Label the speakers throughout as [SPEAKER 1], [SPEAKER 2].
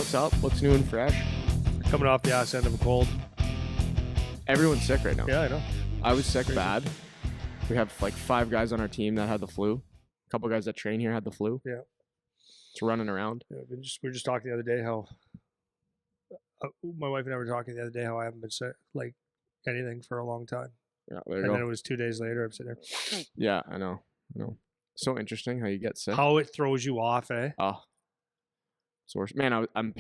[SPEAKER 1] What's up? What's new and fresh?
[SPEAKER 2] Coming off the ass end of a cold.
[SPEAKER 1] Everyone's sick right now.
[SPEAKER 2] Yeah, I know.
[SPEAKER 1] I was sick bad. We have like 5 guys on our team that had the flu. A couple guys that train here had the flu.
[SPEAKER 2] Yeah.
[SPEAKER 1] It's running around.
[SPEAKER 2] Yeah, we were just talking the other day how my wife and I were talking the other day how I haven't been sick like anything for a long time.
[SPEAKER 1] Yeah, there you
[SPEAKER 2] And
[SPEAKER 1] go.
[SPEAKER 2] then it was 2 days later. I'm sitting there.
[SPEAKER 1] Yeah, I know. So interesting how you get sick.
[SPEAKER 2] How it throws you off, eh?
[SPEAKER 1] Oh, it's worse. Man, I'm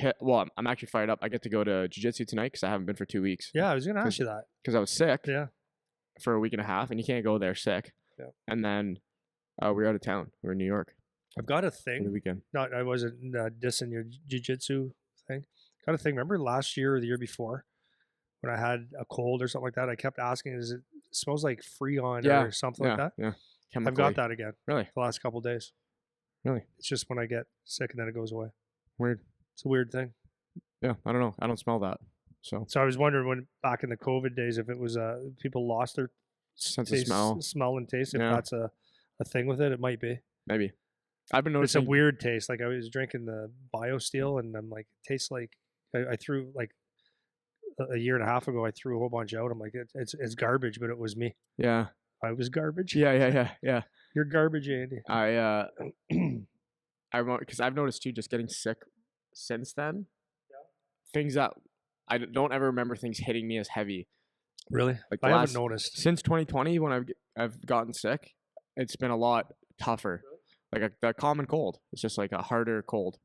[SPEAKER 1] actually fired up. I get to go to jiu-jitsu tonight because I haven't been for 2 weeks.
[SPEAKER 2] Yeah, I was gonna ask you that.
[SPEAKER 1] Because I was sick.
[SPEAKER 2] Yeah.
[SPEAKER 1] For a week and a half, and you can't go there sick.
[SPEAKER 2] Yeah.
[SPEAKER 1] And then we were out of town. We were in New York
[SPEAKER 2] I've got a
[SPEAKER 1] for the
[SPEAKER 2] thing.
[SPEAKER 1] weekend.
[SPEAKER 2] Not I wasn't dissing your jiu-jitsu thing. Got a thing. Remember last year or the year before when I had a cold or something like that? I kept asking, it smells like Freon or something like that?
[SPEAKER 1] Yeah.
[SPEAKER 2] I've got that again.
[SPEAKER 1] Really?
[SPEAKER 2] The last couple of days.
[SPEAKER 1] Really?
[SPEAKER 2] It's just when I get sick and then it goes away.
[SPEAKER 1] Weird.
[SPEAKER 2] It's a weird thing.
[SPEAKER 1] Yeah, I don't know. I don't smell that. So
[SPEAKER 2] I was wondering when back in the COVID days if it was people lost their
[SPEAKER 1] sense
[SPEAKER 2] taste,
[SPEAKER 1] of
[SPEAKER 2] smell and taste. If
[SPEAKER 1] Yeah.
[SPEAKER 2] that's a thing with it, it might be.
[SPEAKER 1] maybe. I've been
[SPEAKER 2] It's a
[SPEAKER 1] noticing.
[SPEAKER 2] weird taste. Like I was drinking the BioSteel and I'm like, it tastes like I threw like a year and a half ago. I threw a whole bunch out. I'm like, it's garbage, but it was me.
[SPEAKER 1] Yeah.
[SPEAKER 2] I was garbage.
[SPEAKER 1] Yeah.
[SPEAKER 2] You're garbage, Andy.
[SPEAKER 1] I because I've noticed too, just getting sick since then.
[SPEAKER 2] Yeah.
[SPEAKER 1] Things that I don't ever remember things hitting me as heavy.
[SPEAKER 2] Really?
[SPEAKER 1] Like
[SPEAKER 2] I haven't noticed.
[SPEAKER 1] Since 2020 when I've gotten sick, it's been a lot tougher. Like a common cold. It's just like a harder cold.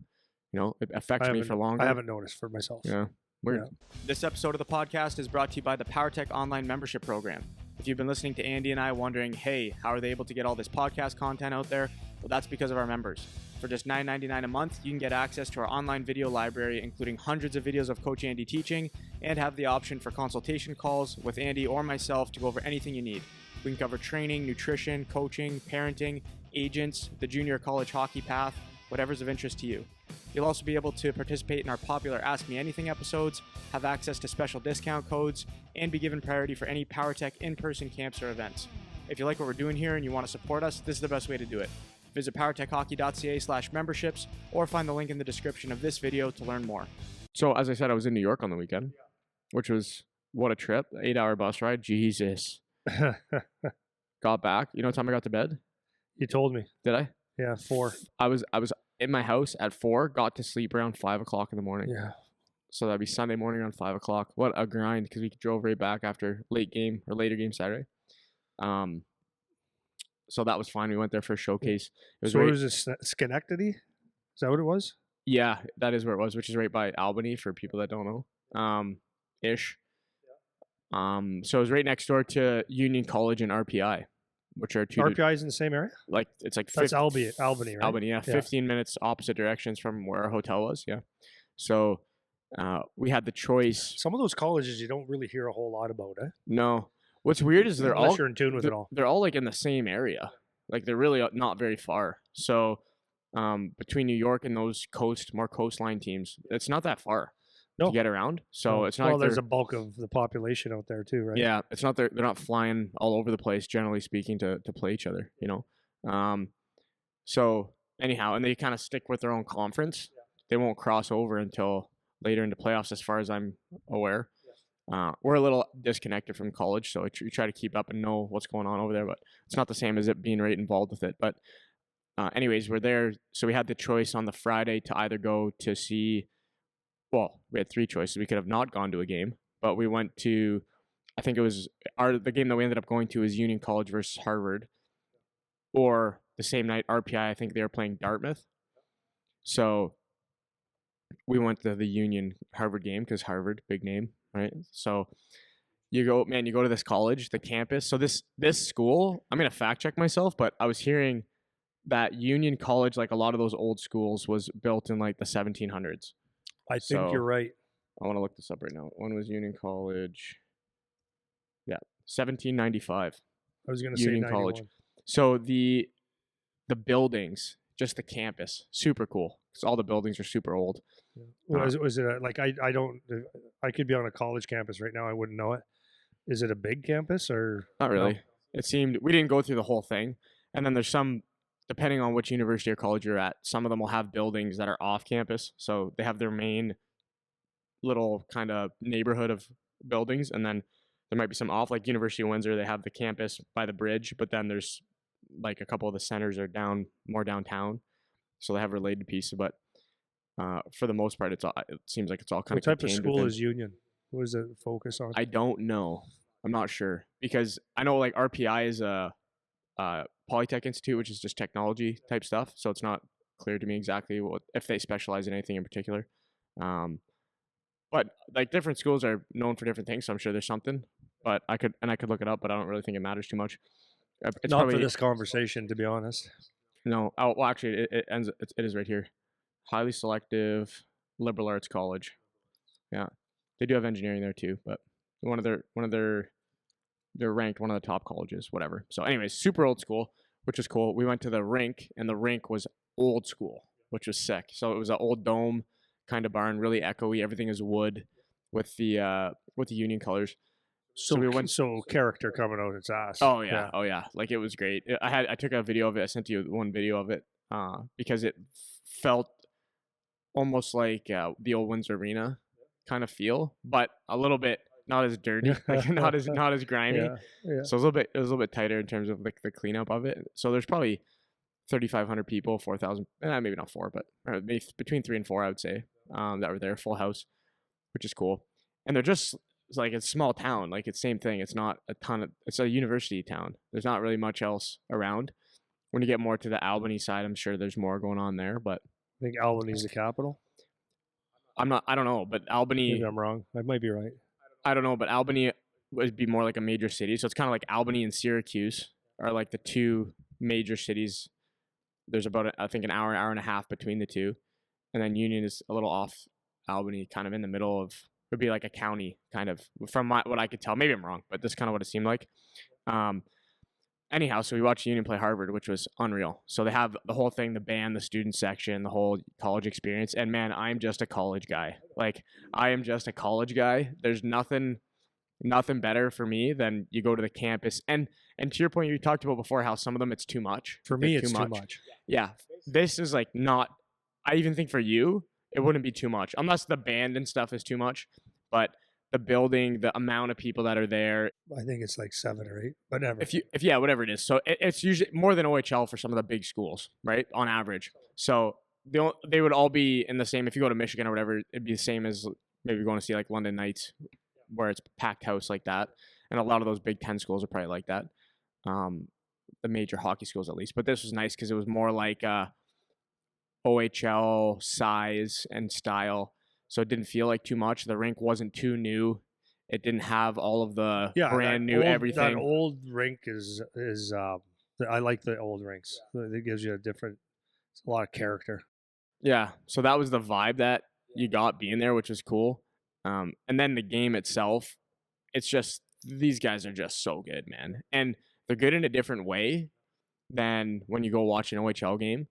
[SPEAKER 1] You know, it affects me for longer.
[SPEAKER 2] I haven't noticed for myself.
[SPEAKER 1] Yeah. Weird.
[SPEAKER 2] Yeah.
[SPEAKER 1] This episode of the podcast is brought to you by the PowerTech online membership program. If you've been listening to Andy and I wondering, hey, how are they able to get all this podcast content out there? Well, that's because of our members. For just $9.99 a month, you can get access to our online video library, including hundreds of videos of Coach Andy teaching, and have the option for consultation calls with Andy or myself to go over anything you need. We can cover training, nutrition, coaching, parenting, agents, the junior college hockey path, whatever's of interest to you. You'll also be able to participate in our popular Ask Me Anything episodes, have access to special discount codes, and be given priority for any PowerTech in-person camps or events. If you like what we're doing here and you want to support us, this is the best way to do it. Visit powertechhockey.ca/memberships or find the link in the description of this video to learn more. So as I said, I was in New York on the weekend, which was, what a trip, 8-hour bus ride. Jesus. Got back. You know what time I got to bed?
[SPEAKER 2] You told me.
[SPEAKER 1] Did I?
[SPEAKER 2] Yeah, 4.
[SPEAKER 1] I was in my house at 4, got to sleep around 5 o'clock in the morning.
[SPEAKER 2] Yeah.
[SPEAKER 1] So that'd be Sunday morning around 5 o'clock. What a grind, because we drove right back after later game Saturday. So that was fine. We went there for a showcase. It was
[SPEAKER 2] So it was Schenectady? Is that what it was?
[SPEAKER 1] Yeah, that is where it was, which is right by Albany for people that don't know. Ish. So it was right next door to Union College and RPI, which are two.
[SPEAKER 2] RPI is in the same area?
[SPEAKER 1] Like it's like
[SPEAKER 2] That's Albany, right?
[SPEAKER 1] Albany, yeah. 15 minutes opposite directions from where our hotel was, yeah. So we had the choice.
[SPEAKER 2] Some of those colleges you don't really hear a whole lot about, eh?
[SPEAKER 1] No. What's weird is
[SPEAKER 2] Unless you're in tune with it all.
[SPEAKER 1] They're all like in the same area. Like they're really not very far. So between New York and those more coastline teams, it's not that far to get around. So it's not.
[SPEAKER 2] Well,
[SPEAKER 1] like
[SPEAKER 2] there's a bulk of the population out there too, right?
[SPEAKER 1] Yeah, it's not they're not flying all over the place. Generally speaking, to play each other, you know. So anyhow, and they kind of stick with their own conference. Yeah. They won't cross over until later into playoffs, as far as I'm aware. We're a little disconnected from college, so we try to keep up and know what's going on over there, but it's not the same as it being right involved with it. But anyways, we're there. So we had the choice on the Friday to either go to see, well, we had 3 choices. We could have not gone to a game, but we went to, I think it was the game that we ended up going to is Union College versus Harvard, or the same night, RPI, I think they were playing Dartmouth. So we went to the Union Harvard game because Harvard, big name. Right. So you go to this college, the campus. So this school, I'm going to fact check myself, but I was hearing that Union College, like a lot of those old schools, was built in like the 1700s.
[SPEAKER 2] I think you're right.
[SPEAKER 1] I want to look this up right now. When was Union College? Yeah, 1795.
[SPEAKER 2] I was going to say
[SPEAKER 1] Union
[SPEAKER 2] 91.
[SPEAKER 1] College. So the buildings, just the campus, super cool. Because all the buildings are super old.
[SPEAKER 2] Yeah. Was it like I could be on a college campus right now, I wouldn't know it. Is it a big campus or
[SPEAKER 1] not really?
[SPEAKER 2] No?
[SPEAKER 1] It seemed we didn't go through the whole thing, and then there's some depending on which university or college you're at, some of them will have buildings that are off campus. So they have their main little kind of neighborhood of buildings, and then there might be some off, like University of Windsor. They have the campus by the bridge, but then there's like a couple of the centers are more downtown, so they have related pieces. But for the most part, it seems like it's all kind
[SPEAKER 2] What
[SPEAKER 1] of
[SPEAKER 2] type of
[SPEAKER 1] contained
[SPEAKER 2] school
[SPEAKER 1] within.
[SPEAKER 2] is Union? What does it focus on?
[SPEAKER 1] I don't know. I'm not sure, because I know like RPI is a Polytech Institute, which is just technology type stuff. So it's not clear to me exactly if they specialize in anything in particular. But like different schools are known for different things, so I'm sure there's something. But I could look it up, but I don't really think it matters too much. It's
[SPEAKER 2] Not
[SPEAKER 1] probably
[SPEAKER 2] for this conversation, to be honest.
[SPEAKER 1] no. Oh, well, actually, it ends. It is right here. Highly selective liberal arts college. Yeah, they do have engineering there too, but they're ranked one of the top colleges, whatever. So, anyways, super old school, which is cool. We went to the rink, and the rink was old school, which was sick. So it was an old dome kind of barn, really echoey. Everything is wood with the Union colors.
[SPEAKER 2] So we went. So character coming out its ass.
[SPEAKER 1] Oh yeah, oh yeah. Like it was great. I took a video of it. I sent you one video of it because it felt almost like the old Windsor Arena kind of feel, but a little bit not as dirty, like not as grimy.
[SPEAKER 2] Yeah, yeah.
[SPEAKER 1] So it was a little bit tighter in terms of like the cleanup of it. So there's probably 3,500 people, 4,000, maybe not 4, but maybe between 3 and 4, I would say, that were there, full house, which is cool. And they're just like, it's a small town, like it's same thing. It's not a ton of, it's a university town. There's not really much else around. When you get more to the Albany side, I'm sure there's more going on there, but
[SPEAKER 2] I think Albany's the capital.
[SPEAKER 1] I don't know, but Albany.
[SPEAKER 2] Maybe I'm wrong. I might be right.
[SPEAKER 1] I don't know, but Albany would be more like a major city. So it's kind of like Albany and Syracuse are like the two major cities. There's about, I think, an hour and a half between the two. And then Union is a little off Albany, kind of in the middle of, it would be like a county, kind of, from what I could tell. Maybe I'm wrong, but this is kind of what it seemed like. Anyhow, so we watched Union play Harvard, which was unreal. So they have the whole thing, the band, the student section, the whole college experience. And man, I'm just a college guy. Like, I am just a college guy. There's nothing better for me than you go to the campus. And to your point, you talked about before how some of them it's too much.
[SPEAKER 2] For me, it's too much.
[SPEAKER 1] Yeah. This is like not, I even think for you, it wouldn't be too much. Unless the band and stuff is too much. But the building, the amount of people that are there.
[SPEAKER 2] I think it's like 7 or 8, but never.
[SPEAKER 1] If whatever it is. So it's usually more than OHL for some of the big schools, right? On average. So they would all be in the same. If you go to Michigan or whatever, it'd be the same as maybe going to see like London Knights, where it's packed house like that. And a lot of those Big Ten schools are probably like that. The major hockey schools at least. But this was nice because it was more like OHL size and style. So it didn't feel like too much. The rink wasn't too new. It didn't have all of the brand new everything.
[SPEAKER 2] That old rink is I like the old rinks. It gives you it's a lot of character.
[SPEAKER 1] Yeah. So that was the vibe that you got being there, which was cool. And then the game itself, it's just, these guys are just so good, man. And they're good in a different way than when you go watch an OHL game.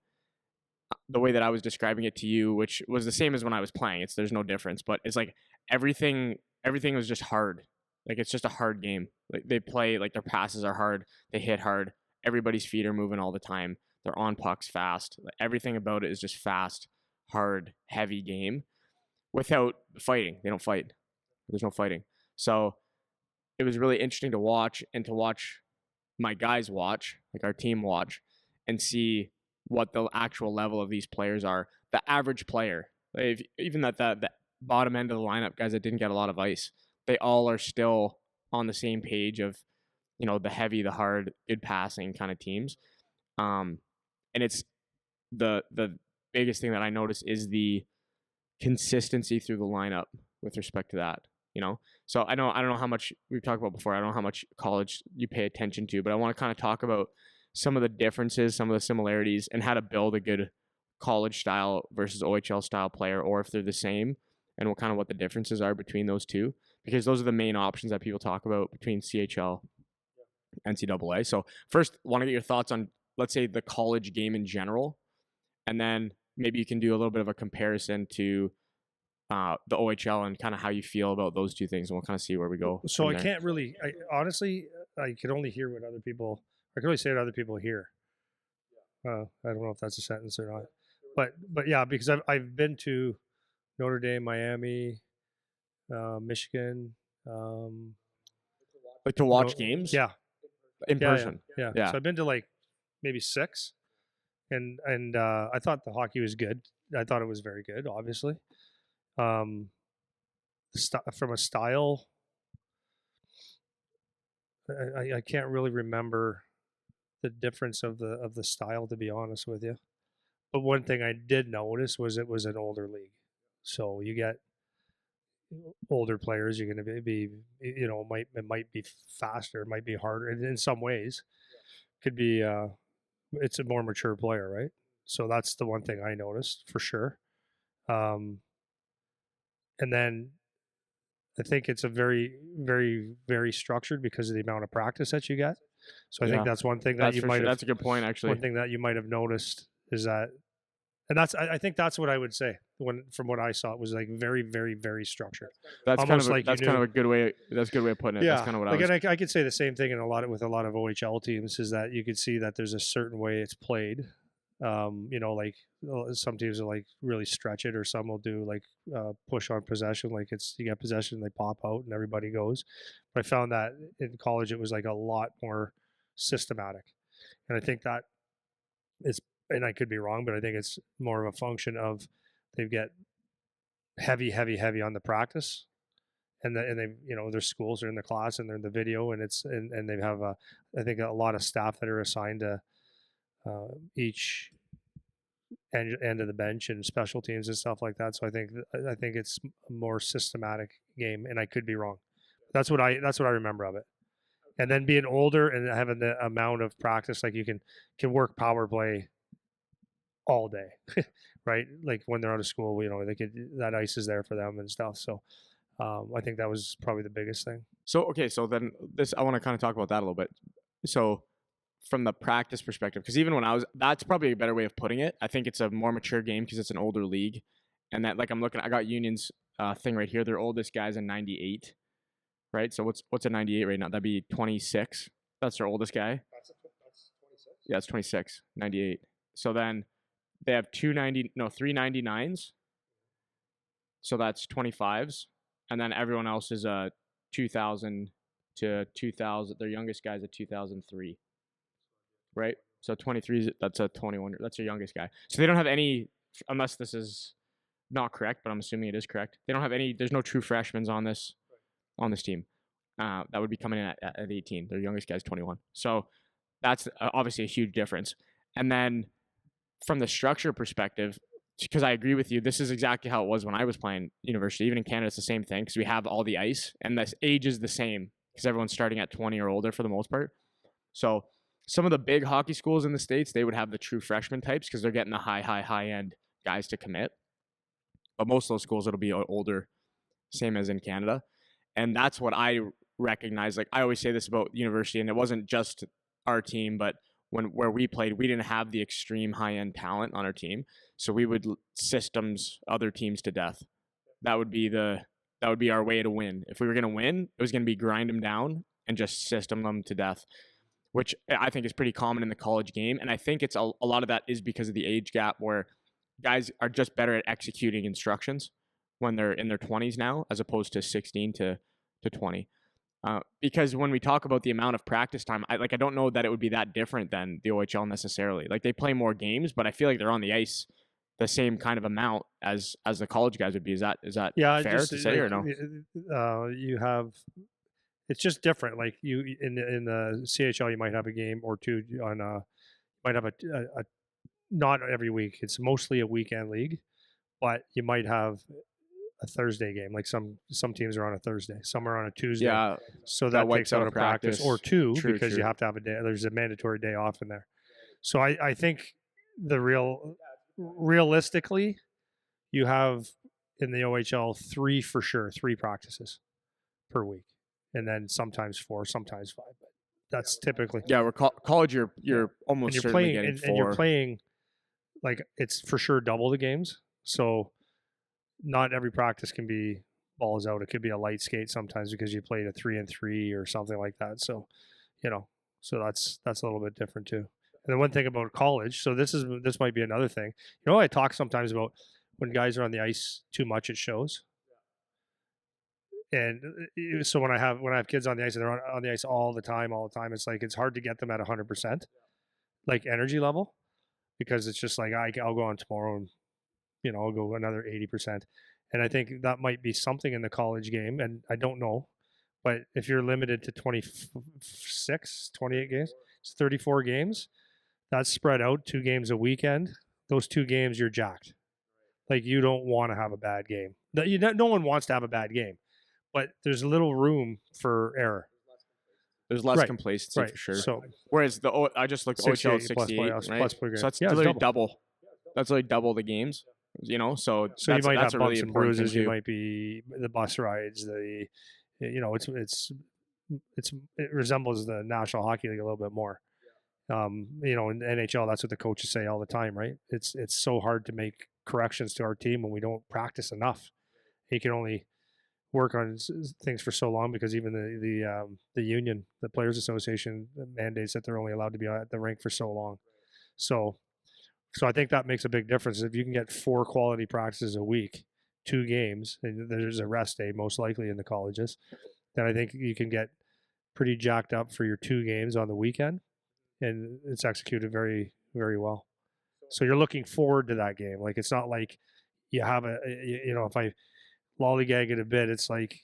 [SPEAKER 1] The way that I was describing it to you, which was the same as when I was playing. There's no difference, but it's like everything was just hard. Like it's just a hard game. Like they play, like their passes are hard. They hit hard. Everybody's feet are moving all the time. They're on pucks fast. Like, everything about it is just fast, hard, heavy game without fighting. They don't fight. There's no fighting. So it was really interesting to watch, and to watch my guys watch, like our team watch, and see what the actual level of these players are. The average player, even the bottom end of the lineup, guys that didn't get a lot of ice, they all are still on the same page of, the heavy, the hard, good passing kind of teams. And it's the biggest thing that I notice is the consistency through the lineup with respect to that. So I don't know how much we've talked about before. I don't know how much college you pay attention to, but I want to kind of talk about some of the differences, some of the similarities, and how to build a good college style versus OHL style player, or if they're the same, and what the differences are between those two, because those are the main options that people talk about between CHL, NCAA. So first, want to get your thoughts on, let's say, the college game in general, and then maybe you can do a little bit of a comparison to the OHL and kind of how you feel about those two things, and we'll kind of see where we go.
[SPEAKER 2] So I can't really, honestly, I can only hear what other people, I can only say what other people hear. I don't know if that's a sentence or not, but yeah, because I've been to Notre Dame, Miami, Michigan. Um,
[SPEAKER 1] Like to watch games
[SPEAKER 2] yeah,
[SPEAKER 1] in person.
[SPEAKER 2] yeah.
[SPEAKER 1] Yeah.
[SPEAKER 2] So I've been to like maybe 6, and I thought the hockey was good. I thought it was very good, obviously. Um, from a style, I can't really remember the difference of the style, to be honest with you. But one thing I did notice was it was an older league, so you get older players. You're going to be it might be faster, it might be harder in some ways. Could be it's a more mature player, right? So that's the one thing I noticed for sure. Um, and then I think it's a very, very, very structured because of the amount of practice that you get. So I think
[SPEAKER 1] Yeah.
[SPEAKER 2] that's one thing that
[SPEAKER 1] That's
[SPEAKER 2] you
[SPEAKER 1] for
[SPEAKER 2] might
[SPEAKER 1] sure.
[SPEAKER 2] have.
[SPEAKER 1] That's a good point, actually.
[SPEAKER 2] One thing that you might have noticed is that, and I think that's what I would say when from what I saw, it was like very, very, very structured.
[SPEAKER 1] That's
[SPEAKER 2] Almost like
[SPEAKER 1] that's
[SPEAKER 2] you
[SPEAKER 1] kind
[SPEAKER 2] knew.
[SPEAKER 1] of a good way. That's a good way of putting it. That's
[SPEAKER 2] Yeah,
[SPEAKER 1] kind of what I
[SPEAKER 2] like,
[SPEAKER 1] was.
[SPEAKER 2] and I could say the same thing in with a lot of OHL teams is that you could see that there's a certain way it's played. Like some teams will like really stretch it, or some will do like push on possession, like it's you get possession, they pop out, and everybody goes. But I found that in college it was like a lot more systematic, and I think that is, and I could be wrong, but I think it's more of a function of they get heavy, heavy, heavy on the practice, and they their schools are in the class and they're in the video, and and they have I think a lot of staff that are assigned to each end of the bench and special teams and stuff like that. So I think it's a more systematic game, and I could be wrong. That's what I remember of it. And then being older and having the amount of practice, like you can work power play all day, right? Like when they're out of school, they could that ice is there for them and stuff. So I think that was probably the biggest thing.
[SPEAKER 1] So okay, so then this I want to kind of talk about that a little bit. So from the practice perspective, because even when that's probably a better way of putting it. I think it's a more mature game because it's an older league, and that like I got Union's thing right here. Their oldest guy's in '98, right? So what's a '98 right now? That'd be 26. That's their oldest guy.
[SPEAKER 2] That's 26.
[SPEAKER 1] Yeah, it's 26, 98. So then they have 399s. So that's 25s, and then everyone else is 2000 to 2000. Their youngest guy's a 2003, right? So 23, that's a 21. That's their youngest guy. So they don't have any, unless this is not correct, but I'm assuming it is correct. They don't have any. There's no true freshmen on this team. That would be coming in at 18. Their youngest guy's 21. So that's obviously a huge difference. And then from the structure perspective, because I agree with you, this is exactly how it was when I was playing university. Even in Canada, it's the same thing because we have all the ice, and the age is the same because everyone's starting at 20 or older for the most part. So some of the big hockey schools in the States, they would have the true freshman types because they're getting the high end guys to commit. But most of those schools, it'll be older, same as in Canada. And that's what I recognize. Like I always say this about university, and it wasn't just our team, but where we played, we didn't have the extreme high end talent on our team, so we would systems other teams to death. That would be our way to win. If we were going to win, it was going to be grind them down and just system them to death, which I think is pretty common in the college game. And I think it's a lot of that is because of the age gap where guys are just better at executing instructions when they're in their 20s now, as opposed to 16 to 20. Because when we talk about the amount of practice time, I don't know that it would be that different than the OHL necessarily. Like they play more games, but I feel like they're on the ice the same kind of amount as the college guys would be. Is that fair to say or no?
[SPEAKER 2] You have it's just different. Like you in the CHL, you might have a game or two on might have a not every week. It's mostly a weekend league, but you might have a Thursday game. Like some teams are on a Thursday, some are on a Tuesday.
[SPEAKER 1] Yeah,
[SPEAKER 2] so that takes out a practice or two because you have to have a day. There's a mandatory day off in there. So I think realistically, you have in the OHL three practices per week, and then sometimes 4, sometimes 5. But that's typically
[SPEAKER 1] we're college. You're almost certainly getting 4.
[SPEAKER 2] and you're playing like it's for sure double the games. So not every practice can be balls out. It could be a light skate sometimes because you played a 3-3 or something like that. So, so that's a little bit different too. And the one thing about college, so this might be another thing. I talk sometimes about when guys are on the ice too much, it shows. And so when I have kids on the ice and they're on the ice all the time, it's like it's hard to get them at 100%, like energy level, because it's just like I'll go on tomorrow and I'll go another 80%. And I think that might be something in the college game, and I don't know, but if you're limited to 26, 28 games, it's 34 games. That's spread out 2 games a weekend. Those 2 games you're jacked. Like you don't want to have a bad game. No one wants to have a bad game, but there's little room for error.
[SPEAKER 1] There's less
[SPEAKER 2] Right.
[SPEAKER 1] complacency
[SPEAKER 2] Right.
[SPEAKER 1] for sure.
[SPEAKER 2] So
[SPEAKER 1] Whereas I just looked at OHL 68,
[SPEAKER 2] playoffs,
[SPEAKER 1] right?
[SPEAKER 2] plus per game.
[SPEAKER 1] So that's
[SPEAKER 2] Yeah, it's
[SPEAKER 1] literally
[SPEAKER 2] double.
[SPEAKER 1] double. That's like double the games, so
[SPEAKER 2] So you might
[SPEAKER 1] that's
[SPEAKER 2] have
[SPEAKER 1] a
[SPEAKER 2] bumps
[SPEAKER 1] really
[SPEAKER 2] and
[SPEAKER 1] important
[SPEAKER 2] bruises.
[SPEAKER 1] thing
[SPEAKER 2] You
[SPEAKER 1] too.
[SPEAKER 2] might be the bus rides. It resembles the National Hockey League a little bit more. In the NHL, that's what the coaches say all the time, right? It's so hard to make corrections to our team when we don't practice enough. You can only work on things for so long because even the union, the Players Association, mandates that they're only allowed to be at the rink for so long. So I think that makes a big difference. If you can get 4 quality practices a week, 2 games, and there's a rest day most likely in the colleges, then I think you can get pretty jacked up for your 2 games on the weekend, and it's executed very, very well. So you're looking forward to that game. Like it's not like you have if I lollygag it a bit, it's like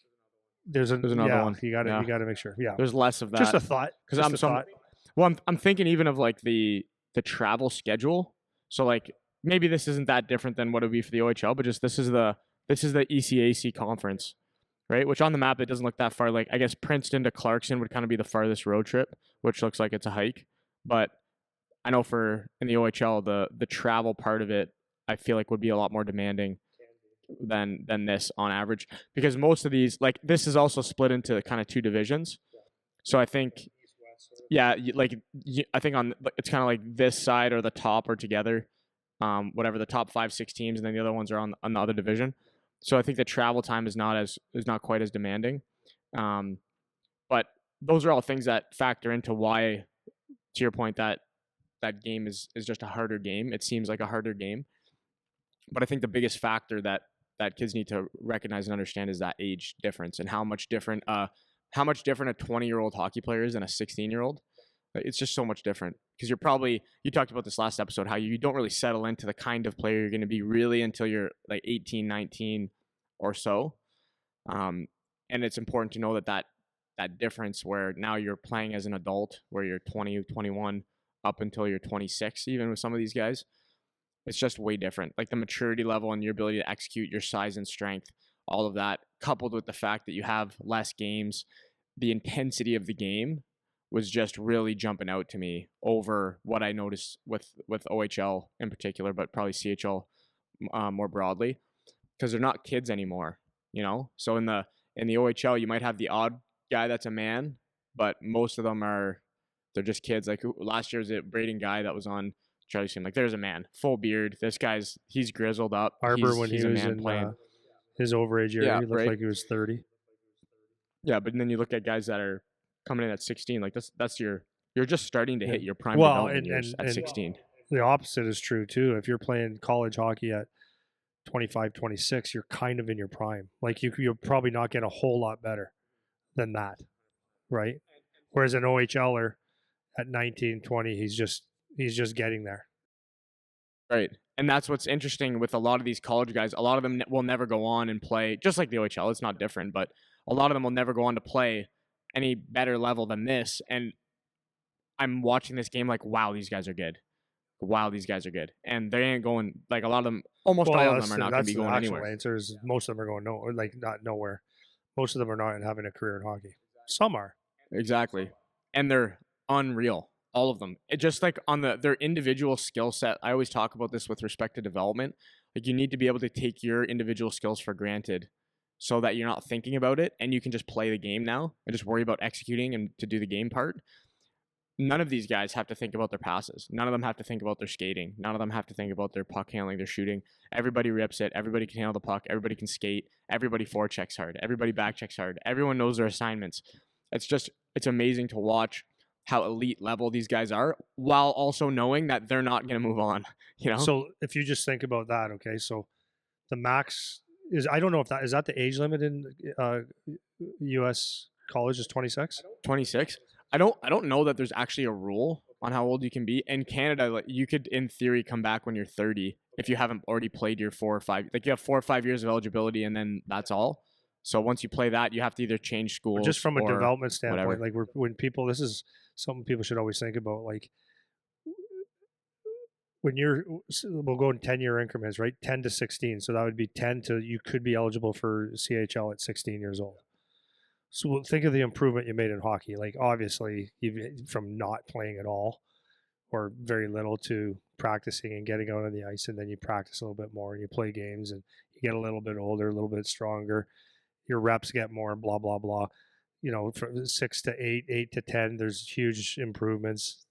[SPEAKER 2] there's
[SPEAKER 1] another one.
[SPEAKER 2] You got to make sure. Yeah,
[SPEAKER 1] There's less of that.
[SPEAKER 2] just a thought.
[SPEAKER 1] Because I'm thinking even of like the travel schedule. So like maybe this isn't that different than what it would be for the OHL, but just this is the ECAC conference, right? Which on the map it doesn't look that far. Like I guess Princeton to Clarkson would kind of be the farthest road trip, which looks like it's a hike. But I know in the OHL the travel part of it I feel like would be a lot more demanding than this on average, because most of these, like this is also split into kind of 2 divisions. So I think I think it's kind of like this side or the top are together, whatever the top 5-6 teams, and then the other ones are on the other division. So I think the travel time is not quite as demanding, but those are all things that factor into why, to your point, that game is just a harder game. It seems like a harder game, but I think the biggest factor that kids need to recognize and understand is that age difference and how much different a 20-year-old hockey player is than a 16-year-old. It's just so much different because you talked about this last episode, how you don't really settle into the kind of player you're going to be really until you're like 18, 19 or so. And it's important to know that difference where now you're playing as an adult, where you're 20, 21, up until you're 26, even with some of these guys. It's just way different. Like the maturity level and your ability to execute, your size and strength, all of that, coupled with the fact that you have less games, the intensity of the game was just really jumping out to me over what I noticed with OHL in particular, but probably CHL more broadly, because they're not kids anymore, So in the OHL, you might have the odd guy that's a man, but most of them they're just kids. Like last year's a Braden guy that was on Charlie Sim. Like there's a man, full beard. This he's grizzled up.
[SPEAKER 2] Arbor when
[SPEAKER 1] he's
[SPEAKER 2] he
[SPEAKER 1] a
[SPEAKER 2] was
[SPEAKER 1] man
[SPEAKER 2] in
[SPEAKER 1] playing.
[SPEAKER 2] His overage year,
[SPEAKER 1] Yeah,
[SPEAKER 2] he looked
[SPEAKER 1] right.
[SPEAKER 2] like he was 30.
[SPEAKER 1] Yeah, but then you look at guys that are coming in at 16. Like you're just starting to hit your prime
[SPEAKER 2] Well,
[SPEAKER 1] development years at 16.
[SPEAKER 2] The opposite is true too. If you're playing college hockey at 25, 26, you're kind of in your prime. Like you'll probably not get a whole lot better than that, right? Whereas an OHLer at 19, 20, he's just getting there.
[SPEAKER 1] Right. And that's what's interesting with a lot of these college guys. A lot of them will never go on and play, just like the OHL. It's not different, but a lot of them will never go on to play any better level than this. And I'm watching this game like, wow, these guys are good. Wow, these guys are good. And they ain't going, like a lot of them, almost all of them are not going to be going anywhere.
[SPEAKER 2] Answers, most of them are going not nowhere. Most of them are not having a career in hockey. Some are.
[SPEAKER 1] Exactly. And they're unreal. All of them. It just like on their individual skill set. I always talk about this with respect to development. Like you need to be able to take your individual skills for granted so that you're not thinking about it and you can just play the game now and just worry about executing and to do the game part. None of these guys have to think about their passes. None of them have to think about their skating. None of them have to think about their puck handling, their shooting. Everybody rips it. Everybody can handle the puck. Everybody can skate. Everybody forechecks hard. Everybody backchecks hard. Everyone knows their assignments. It's amazing to watch how elite level these guys are, while also knowing that they're not going to move on. You know,
[SPEAKER 2] So if you just think about that, okay, so the max is, I don't know if that is that the age limit in U.S. college is 26.
[SPEAKER 1] 26. I don't know that there's actually a rule on how old you can be. In Canada, like, you could in theory come back when you're 30 if you haven't already played your 4 or 5. Like, you have 4 or 5 years of eligibility, and then that's all. So once you play that, you have to either change
[SPEAKER 2] But
[SPEAKER 1] schools
[SPEAKER 2] just from a
[SPEAKER 1] or
[SPEAKER 2] development standpoint,
[SPEAKER 1] whatever.
[SPEAKER 2] like when people, this is something people should always think about. Like when we'll go in 10-year increments, right? 10 to 16. So that would be 10 to, you could be eligible for CHL at 16 years old. So think of the improvement you made in hockey. Like obviously, from not playing at all or very little to practicing and getting out on the ice, and then you practice a little bit more and you play games and you get a little bit older, a little bit stronger. Your reps get more, blah blah blah. You know, from 6 to 8, 8 to 10, there's huge improvements.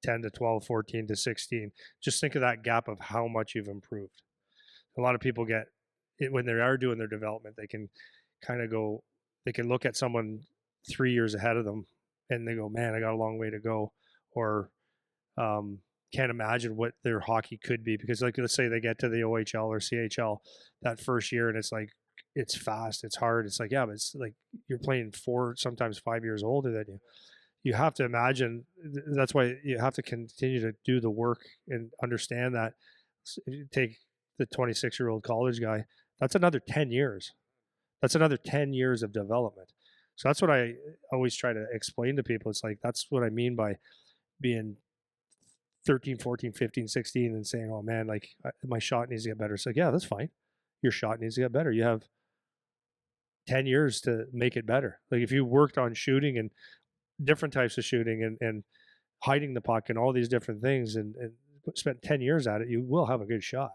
[SPEAKER 2] 10 to 12, 14 to 16. Just think of that gap of how much you've improved. A lot of people get it when they are doing their development, they can kind of go, they can look at someone 3 years ahead of them and they go, man, I got a long way to go. Or can't imagine what their hockey could be, because like, let's say they get to the OHL or CHL that first year and it's like, it's fast, it's hard. It's like, yeah, but it's like you're playing 4, sometimes 5 years older than you. You have to imagine, that's why you have to continue to do the work and understand that if you take the 26-year-old college guy, that's another 10 years. That's another 10 years of development. So that's what I always try to explain to people. It's like, that's what I mean by being 13, 14, 15, 16 and saying, oh man, like my shot needs to get better. It's like, yeah, that's fine. Your shot needs to get better. You have 10 years to make it better. Like if you worked on shooting and different types of shooting and hiding the puck and all these different things and spent 10 years at it, you will have a good shot,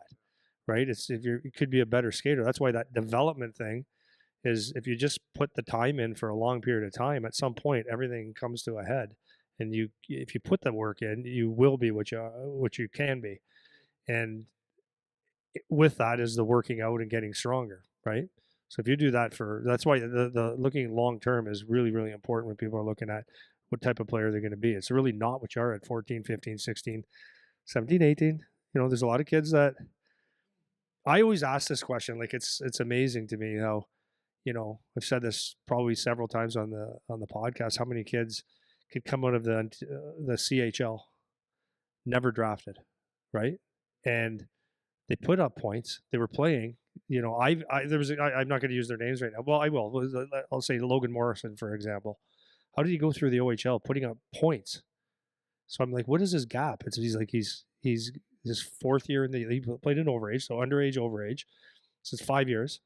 [SPEAKER 2] right? It's if you could be a better skater. That's why that development thing is, if you just put the time in for a long period of time, at some point everything comes to a head, and you, if you put the work in, you will be what you can be. And with that is the working out and getting stronger, right? So if you do that that's why the looking long term is really, really important when people are looking at what type of player they're going to be. It's really not what you are at 14, 15, 16, 17, 18. You know, there's a lot of kids that I always ask this question. Like it's amazing to me how, you know, I've said this probably several times on the podcast, how many kids could come out of the CHL never drafted, right? And they put up points. They were playing. You know, I'm not going to use their names right now. Well, I will. I'll say Logan Morrison, for example. How did he go through the OHL putting up points? So I'm like, what is his gap? He's his fourth year in the, he played in overage, so underage, overage. So it's 5 years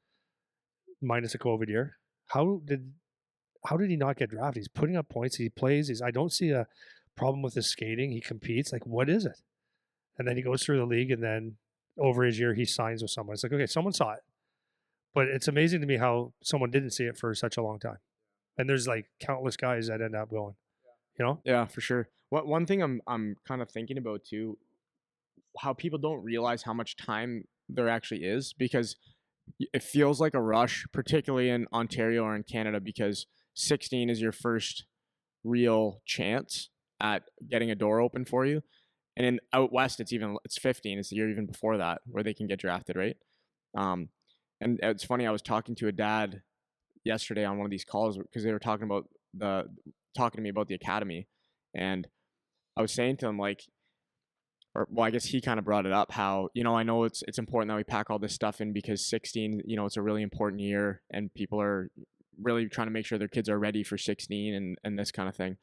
[SPEAKER 2] minus a COVID year. How did he not get drafted? He's putting up points. He plays. I don't see a problem with his skating. He competes. Like, what is it? And then he goes through the league, and then over his year, he signs with someone. It's like, okay, someone saw it. But it's amazing to me how someone didn't see it for such a long time. And there's like countless guys that end up going, you know?
[SPEAKER 1] Yeah, for sure. One thing I'm kind of thinking about too, how people don't realize how much time there actually is, because it feels like a rush, particularly in Ontario or in Canada, because 16 is your first real chance at getting a door open for you. And in out west, it's 15. It's the year even before that where they can get drafted, right? Um, and it's funny. I was talking to a dad yesterday on one of these calls because they were talking to me about the academy, and I was saying to him, like, or well, I guess he kind of brought it up, how, you know, I know it's important that we pack all this stuff in because 16, you know, it's a really important year and people are really trying to make sure their kids are ready for 16 and this kind of thing.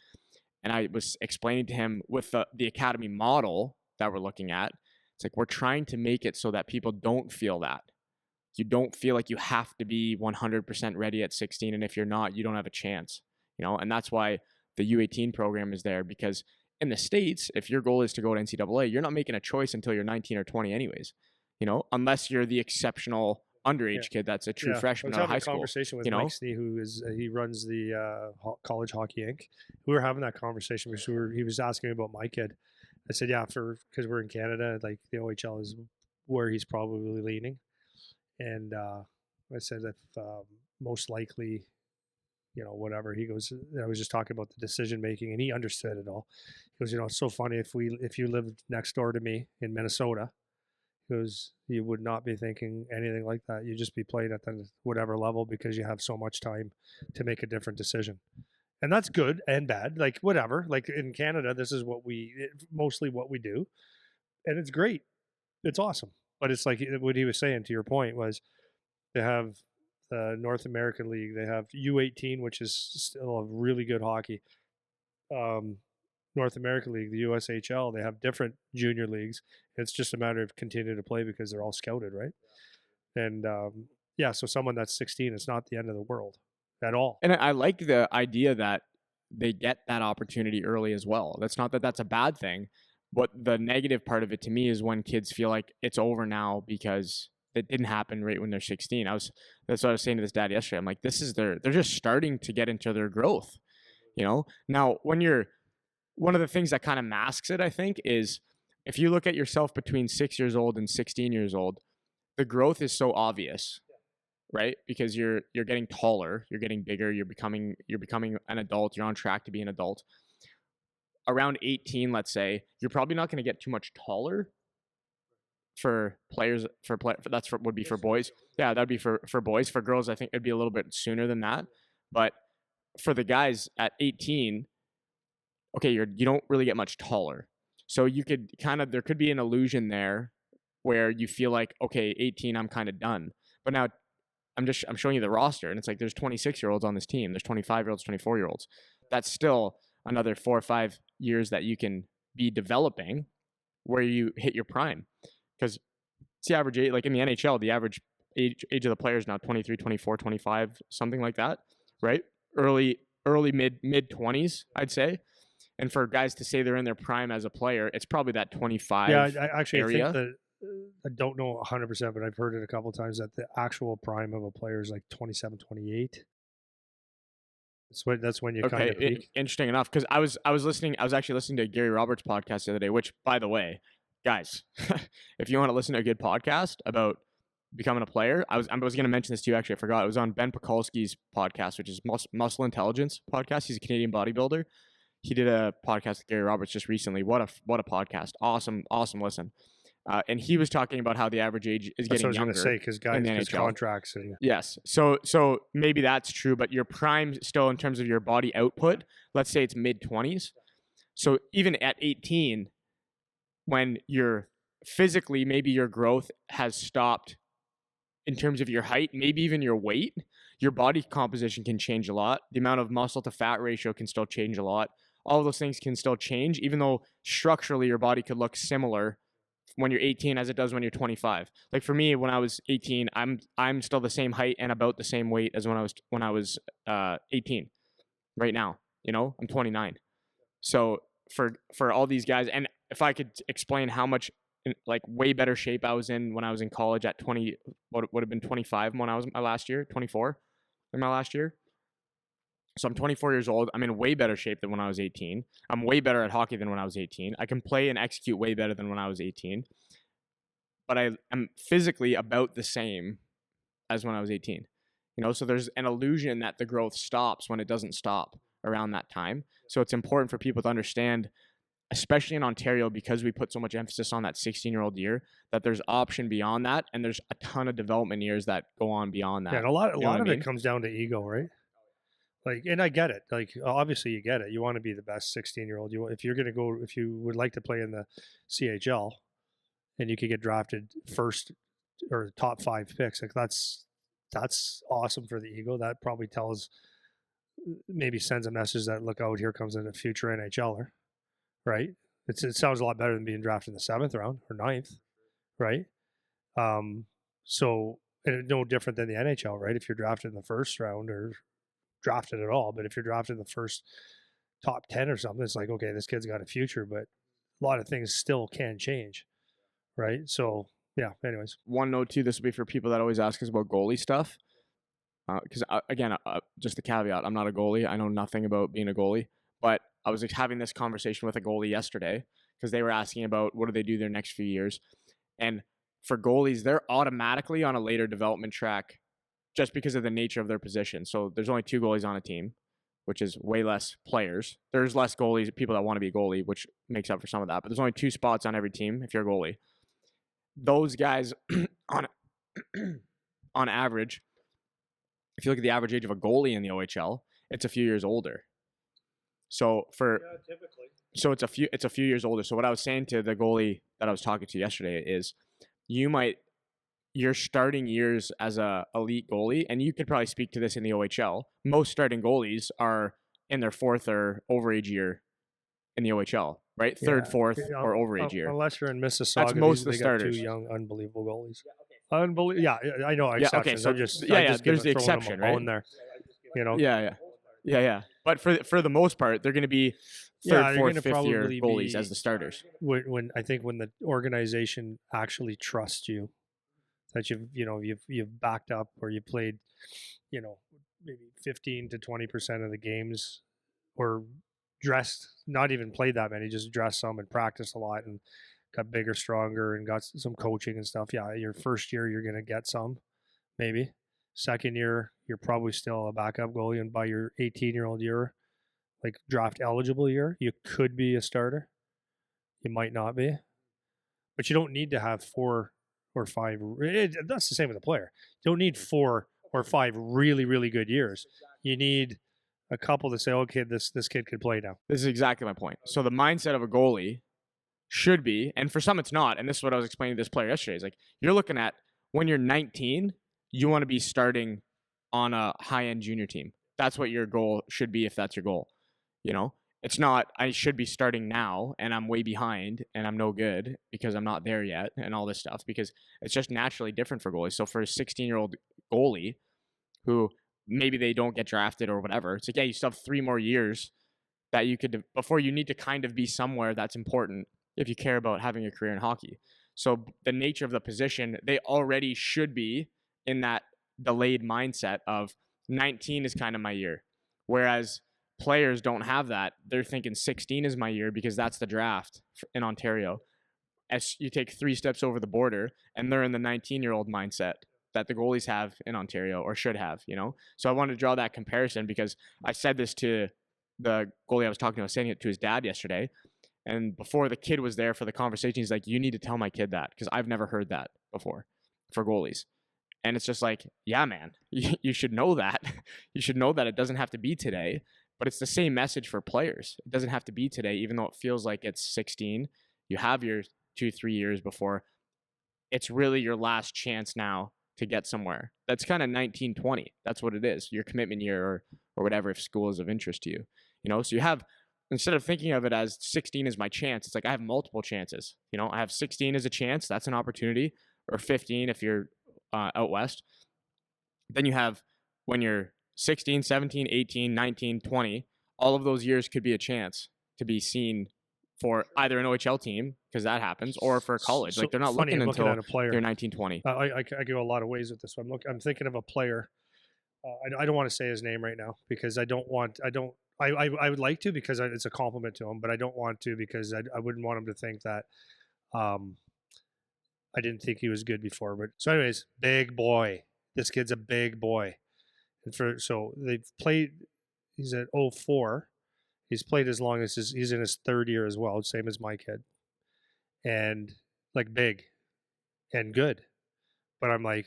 [SPEAKER 1] And I was explaining to him with the academy model that we're looking at, it's like we're trying to make it so that people don't feel that. You don't feel like you have to be 100% ready at 16, and if you're not, you don't have a chance. You know, and that's why the U18 program is there, because in the States, if your goal is to go to NCAA, you're not making a choice until you're 19 or 20 anyways, you know, unless you're the exceptional underage kid that's a true freshman
[SPEAKER 2] I was
[SPEAKER 1] out of
[SPEAKER 2] having
[SPEAKER 1] high
[SPEAKER 2] a
[SPEAKER 1] school.
[SPEAKER 2] conversation with
[SPEAKER 1] You know,
[SPEAKER 2] Mike Snee, who is he runs the College Hockey Inc. We were having that conversation because he was asking me about my kid. I said, yeah, because we're in Canada, like the OHL is where he's probably leaning. And I said, if most likely whatever. He goes, I was just talking about the decision making, and he understood it all. He goes, it's so funny if you lived next door to me in Minnesota, he goes, you would not be thinking anything like that. You'd just be playing at the whatever level because you have so much time to make a different decision. And that's good and bad, like whatever. Like in Canada, this is mostly what we do, and it's great. It's awesome. But it's like what he was saying, to your point, was they have the North American League, they have U18, which is still a really good hockey. North American League, the USHL, they have different junior leagues. It's just a matter of continuing to play because they're all scouted, right? And so someone that's 16, it's not the end of the world at all.
[SPEAKER 1] And I like the idea that they get that opportunity early as well. That's not that that's a bad thing, but the negative part of it to me is when kids feel like it's over now because it didn't happen right when they're 16. That's what I was saying to this dad yesterday. I'm like, they're just starting to get into their growth, Now, one of the things that kind of masks it, I think, is if you look at yourself between 6 years old and 16 years old, the growth is so obvious, right? Because you're getting taller, you're getting bigger, you're becoming an adult, you're on track to be an adult. Around 18, let's say, you're probably not going to get too much taller for players would be for boys. Yeah, that'd be for boys. For girls, I think it'd be a little bit sooner than that. But for the guys at 18, okay, you don't really get much taller. So you could there could be an illusion there where you feel like, okay, 18, I'm kind of done. But now I'm showing you the roster, and it's like there's 26-year-olds on this team. There's 25-year-olds, 24-year-olds. That's still another 4 or 5 years that you can be developing where you hit your prime. Because it's the average age, like in the NHL, the average age of the players now 23, 24, 25, something like that, right? Early mid 20s, I'd say. And for guys to say they're in their prime as a player, it's probably that 25
[SPEAKER 2] I actually
[SPEAKER 1] area.
[SPEAKER 2] think that I don't know 100%, but I've heard it a couple of times that the actual prime of a player is like 27, 28. That's when you kind of peak.
[SPEAKER 1] Interesting enough, because I was actually listening to Gary Roberts' podcast the other day, which, by the way, guys, if you want to listen to a good podcast about becoming a player, I was going to mention this to you. Actually, I forgot. It was on Ben Pekulski's podcast, which is Muscle Intelligence podcast. He's a Canadian bodybuilder. He did a podcast with Gary Roberts just recently. What a podcast! Awesome listen. And he was talking about how the average age is getting younger.
[SPEAKER 2] That's what I was going to say, because guys, contracts.
[SPEAKER 1] Yes. So maybe that's true, but your prime still in terms of your body output, let's say it's mid-20s. So even at 18, when you're physically, maybe your growth has stopped in terms of your height, maybe even your weight, your body composition can change a lot. The amount of muscle to fat ratio can still change a lot. All of those things can still change, even though structurally your body could look similar when you're 18 as it does when you're 25. Like for me, when I was 18, I'm still the same height and about the same weight as when I was 18. Right now, I'm 29. So for all these guys, and if I could explain how much like way better shape I was in when I was in college at 20, what would have been 25 when I was my last year, 24 in my last year. So I'm 24 years old. I'm in way better shape than when I was 18. I'm way better at hockey than when I was 18. I can play and execute way better than when I was 18. But I'm physically about the same as when I was 18. So there's an illusion that the growth stops when it doesn't stop around that time. So it's important for people to understand, especially in Ontario, because we put so much emphasis on that 16-year-old year, that there's option beyond that, and there's a ton of development years that go on beyond that.
[SPEAKER 2] Yeah, and a lot of it comes down to ego, right? Like, and I get it. Like, obviously, you get it. You want to be the best 16-year-old. If you would like to play in the CHL, and you could get drafted first or top 5 picks, like that's awesome for the ego. That probably maybe sends a message that, look out, here comes a future NHLer, right? It sounds a lot better than being drafted in the 7th round or 9th, right? So, and no different than the NHL, right? If you're drafted in the 1st round or drafted at all, but if you're drafted in the first top 10 or something, it's like, okay, this kid's got a future, but a lot of things still can change, right? So yeah, anyways.
[SPEAKER 1] One note too, this will be for people that always ask us about goalie stuff, because again, just the caveat, I'm not a goalie. I know nothing about being a goalie, but I was having this conversation with a goalie yesterday because they were asking about what do they do their next few years. And for goalies, they're automatically on a later development track just because of the nature of their position. So there's only 2 goalies on a team, which is way less players. There's less goalies, people that want to be a goalie, which makes up for some of that. But there's only 2 spots on every team if you're a goalie. Those guys, on on average, if you look at the average age of a goalie in the OHL, it's a few years older. So
[SPEAKER 2] typically.
[SPEAKER 1] So it's a few years older. So what I was saying to the goalie that I was talking to yesterday is, your starting years as a elite goalie, and you could probably speak to this in the OHL. Most starting goalies are in their 4th or overage year in the OHL, right? 3rd, 4th, or overage year.
[SPEAKER 2] Unless you're in Mississauga,
[SPEAKER 1] that's most of the
[SPEAKER 2] they
[SPEAKER 1] starters.
[SPEAKER 2] Got 2 young, unbelievable goalies. Yeah, I know exceptions.
[SPEAKER 1] Okay, so
[SPEAKER 2] I'm just
[SPEAKER 1] there's the exception, right?
[SPEAKER 2] There,
[SPEAKER 1] Yeah. But for the most part, they're going to be 3rd, 4th, 5th year goalies as the starters.
[SPEAKER 2] When the organization actually trusts you, that you've backed up, or you played, maybe 15 to 20% of the games, or dressed, not even played that many, just dressed some and practiced a lot and got bigger, stronger, and got some coaching and stuff. Yeah, your first year you're going to get some, maybe. Second year you're probably still a backup goalie, and by your 18-year-old year, like draft eligible year, you could be a starter. You might not be, but you don't need to have 4 or 5. That's the same with a player. You don't need 4 or 5 really, really good years. You need a couple to say, okay, this kid could play now.
[SPEAKER 1] This is exactly my point. So the mindset of a goalie should be, and for some it's not, and this is what I was explaining to this player yesterday, is like, you're looking at, when you're 19, you want to be starting on a high-end junior team. That's what your goal should be, if that's your goal. It's not, I should be starting now and I'm way behind and I'm no good because I'm not there yet and all this stuff, because it's just naturally different for goalies. So for a 16-year-old goalie who maybe they don't get drafted or whatever, it's like, yeah, you still have 3 more years that you could, before you need to kind of be somewhere that's important if you care about having a career in hockey. So the nature of the position, they already should be in that delayed mindset of 19 is kind of my year. Whereas players don't have that. They're thinking 16 is my year because that's the draft in Ontario. As you take 3 steps over the border, and they're in the 19-year-old mindset that the goalies have in Ontario, or should have, So I wanted to draw that comparison because I said this to the goalie I was talking to. I was saying it to his dad yesterday. And before the kid was there for the conversation, he's like, you need to tell my kid that, because I've never heard that before for goalies. And it's just like, yeah, man, you should know that. You should know that it doesn't have to be today. But it's the same message for players. It doesn't have to be today, even though it feels like it's 16. You have your 2-3 years before. It's really your last chance now to get somewhere. That's kind of 19-20. That's what it is. Your commitment year, or whatever, if school is of interest to you. So you have, instead of thinking of it as 16 is my chance, it's like I have multiple chances. I have 16 as a chance. That's an opportunity. Or 15 if you're out west. Then you have, when you're 16, 17, 18, 19, 20, all of those years could be a chance to be seen for either an OHL team, because that happens, or for college. Like, they're not looking until they're 19, 20.
[SPEAKER 2] I go a lot of ways with this one. I'm thinking of a player. I don't want to say his name right now because I would like to, because it's a compliment to him, but I don't want to, because I wouldn't want him to think that I didn't think he was good before. But so anyways, big boy. This kid's a big boy. And so they've played, he's at 04. He's played as long as he's in his 3rd year as well, same as my kid. And like, big and good. But I'm like,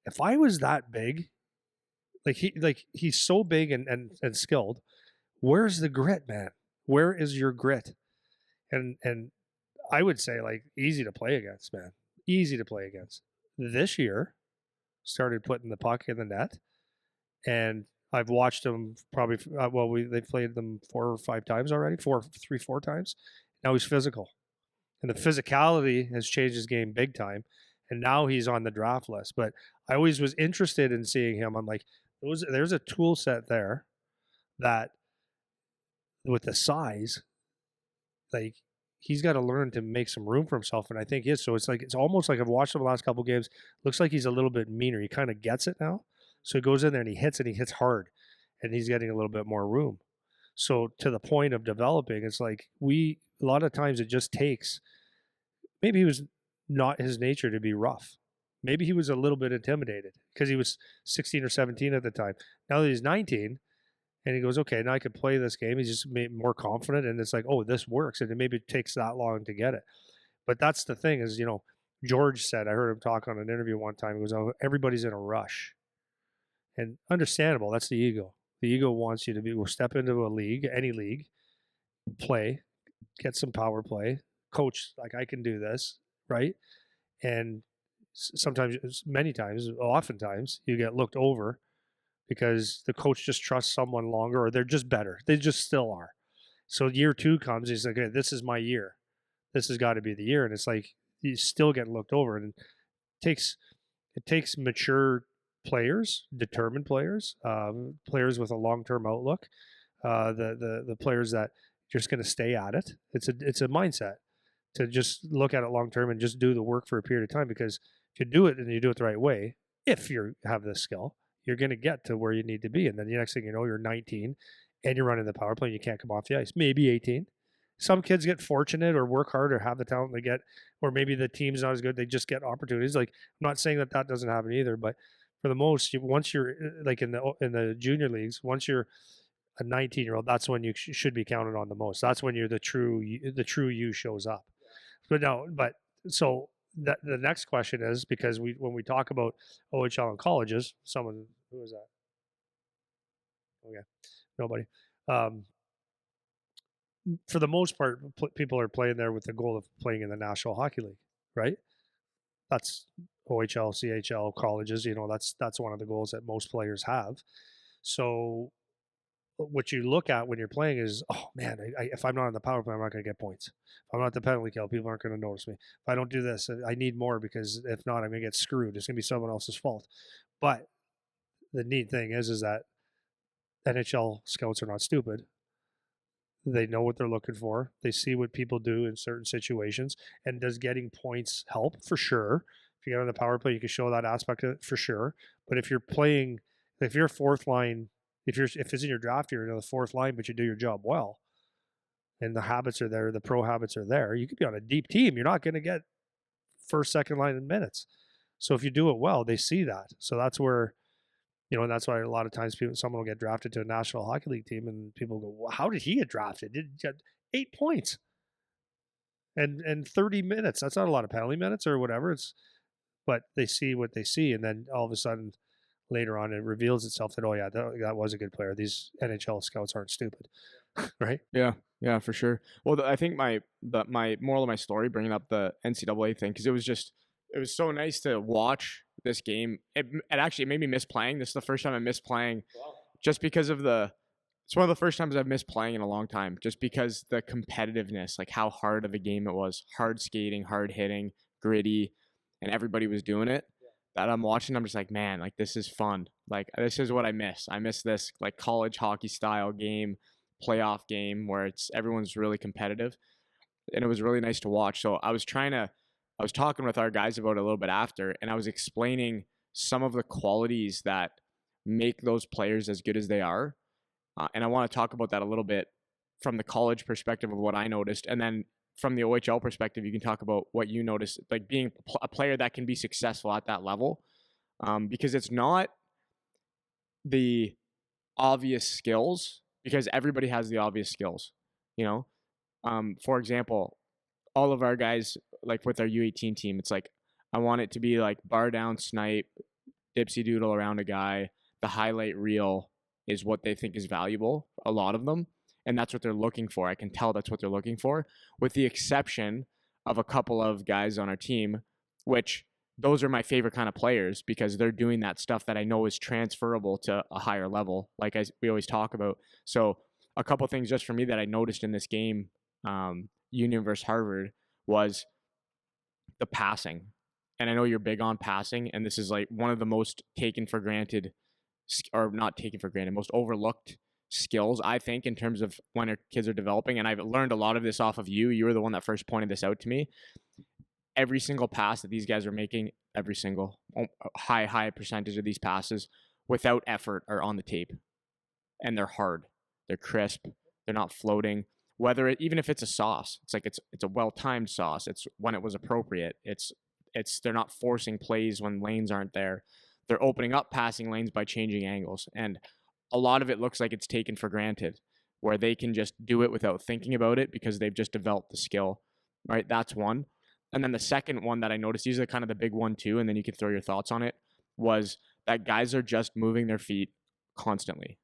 [SPEAKER 2] if I was that big, he's so big and skilled, where's the grit, man? Where is your grit? And I would say, like, easy to play against, man. Easy to play against. This year, started putting the puck in the net. And I've watched them probably, they've played them 4 or 5 times already, 4 times. Now he's physical. And the physicality has changed his game big time. And now he's on the draft list. But I always was interested in seeing him. I'm like, there's a tool set there that, with the size, like, he's got to learn to make some room for himself. And I think he is. So it's almost like, I've watched him the last couple of games. Looks like he's a little bit meaner. He kind of gets it now. So he goes in there and he hits hard, and he's getting a little bit more room. So to the point of developing, it's like, a lot of times it just takes, maybe he was not his nature to be rough. Maybe he was a little bit intimidated because he was 16 or 17 at the time. Now that he's 19, and he goes, okay, now I can play this game. He's just made more confident, and it's like, oh, this works, and it maybe takes that long to get it. But that's the thing is, George said, I heard him talk on an interview one time. He goes, oh, everybody's in a rush, and understandable. That's the ego. The ego wants you to be. We'll step into a league, any league, play, get some power play, coach. Like I can do this, right? And sometimes, many times, oftentimes, you get looked over because the coach just trusts someone longer, or they're just better. They just still are. So year 2 comes, he's like, okay, this is my year. This has got to be the year. And it's like you still get looked over. And it takes mature players, determined players, players with a long-term outlook, the players that are just going to stay at it. It's a mindset to just look at it long-term and just do the work for a period of time. Because if you do it and you do it the right way, if you have this skill, you're going to get to where you need to be. And then the next thing you know, you're 19 and you're running the power play and you can't come off the ice. Maybe 18. Some kids get fortunate or work hard or have the talent they get, or maybe the team's not as good. They just get opportunities. Like, I'm not saying that doesn't happen either, but for the most, once you're like in the junior leagues, once you're a 19-year-old, that's when you should be counted on the most. That's when you're the true you shows up. But so that the next question is, because when we talk about OHL and colleges, someone, who was that? Okay, nobody. For the most part, people are playing there with the goal of playing in the National Hockey League, right? That's OHL, CHL, colleges. That's one of the goals that most players have. So what you look at when you're playing is, oh man, if I'm not on the power play, I'm not going to get points. If I'm not the penalty kill, people aren't going to notice me. If I don't do this, I need more, because if not, I'm going to get screwed. It's going to be someone else's fault. But the neat thing is that NHL scouts are not stupid. They know what they're looking for. They see what people do in certain situations. And does getting points help? For sure. If you get on the power play, you can show that aspect of it, for sure. But if you're fourth line, if it's in your draft, you're in the fourth line, but you do your job well, and the habits are there, the pro habits are there, you could be on a deep team. You're not going to get first, second line in minutes. So if you do it well, they see that. So that's where, and that's why a lot of times someone will get drafted to a National Hockey League team, and people go, well, how did he get drafted? Did get 8 points and 30 minutes? That's not a lot of penalty minutes or whatever. But they see what they see, and then all of a sudden, later on, it reveals itself that, oh yeah, that was a good player. These NHL scouts aren't stupid, right?
[SPEAKER 1] Yeah, for sure. Well, I think my moral of my story, bringing up the NCAA thing, because it was so nice to watch this game. It actually made me miss playing. This is the first time I missed playing, just because of it's one of the first times I've missed playing in a long time, just because the competitiveness, like how hard of a game it was, hard skating, hard hitting, gritty, and everybody was doing it. That I'm watching, I'm just like, man, like this is fun. Like this is what I miss. I miss this like college hockey style game, playoff game where everyone's really competitive, and it was really nice to watch. So I was talking with our guys about it a little bit after, and I was explaining some of the qualities that make those players as good as they are, and I want to talk about that a little bit from the college perspective of what I noticed, and then from the OHL perspective, you can talk about what you noticed, like being a player that can be successful at that level, because it's not the obvious skills, because everybody has the obvious skills, for example, all of our guys, like with our U18 team, it's like, I want it to be like bar down, snipe, dipsy doodle around a guy. The highlight reel is what they think is valuable, a lot of them. And that's what they're looking for. I can tell that's what they're looking for, with the exception of a couple of guys on our team, which those are my favorite kind of players, because they're doing that stuff that I know is transferable to a higher level, like we always talk about. So a couple things just for me that I noticed in this game, Union versus Harvard, was the passing. And I know you're big on passing, and this is like one of the most taken for granted, or not taken for granted, most overlooked skills, I think, in terms of when our kids are developing. And I've learned a lot of this off of you. You were the one that first pointed this out to me. Every single pass that these guys are making, every single high percentage of these passes without effort are on the tape, and they're hard, they're crisp, they're not floating. Even if it's a sauce, it's like it's a well-timed sauce. It's when it was appropriate. It's they're not forcing plays when lanes aren't there. They're opening up passing lanes by changing angles. And a lot of it looks like it's taken for granted, where they can just do it without thinking about it because they've just developed the skill, right? That's one. And then the second one that I noticed, these are kind of the big one too, and then you can throw your thoughts on it, was that guys are just moving their feet constantly.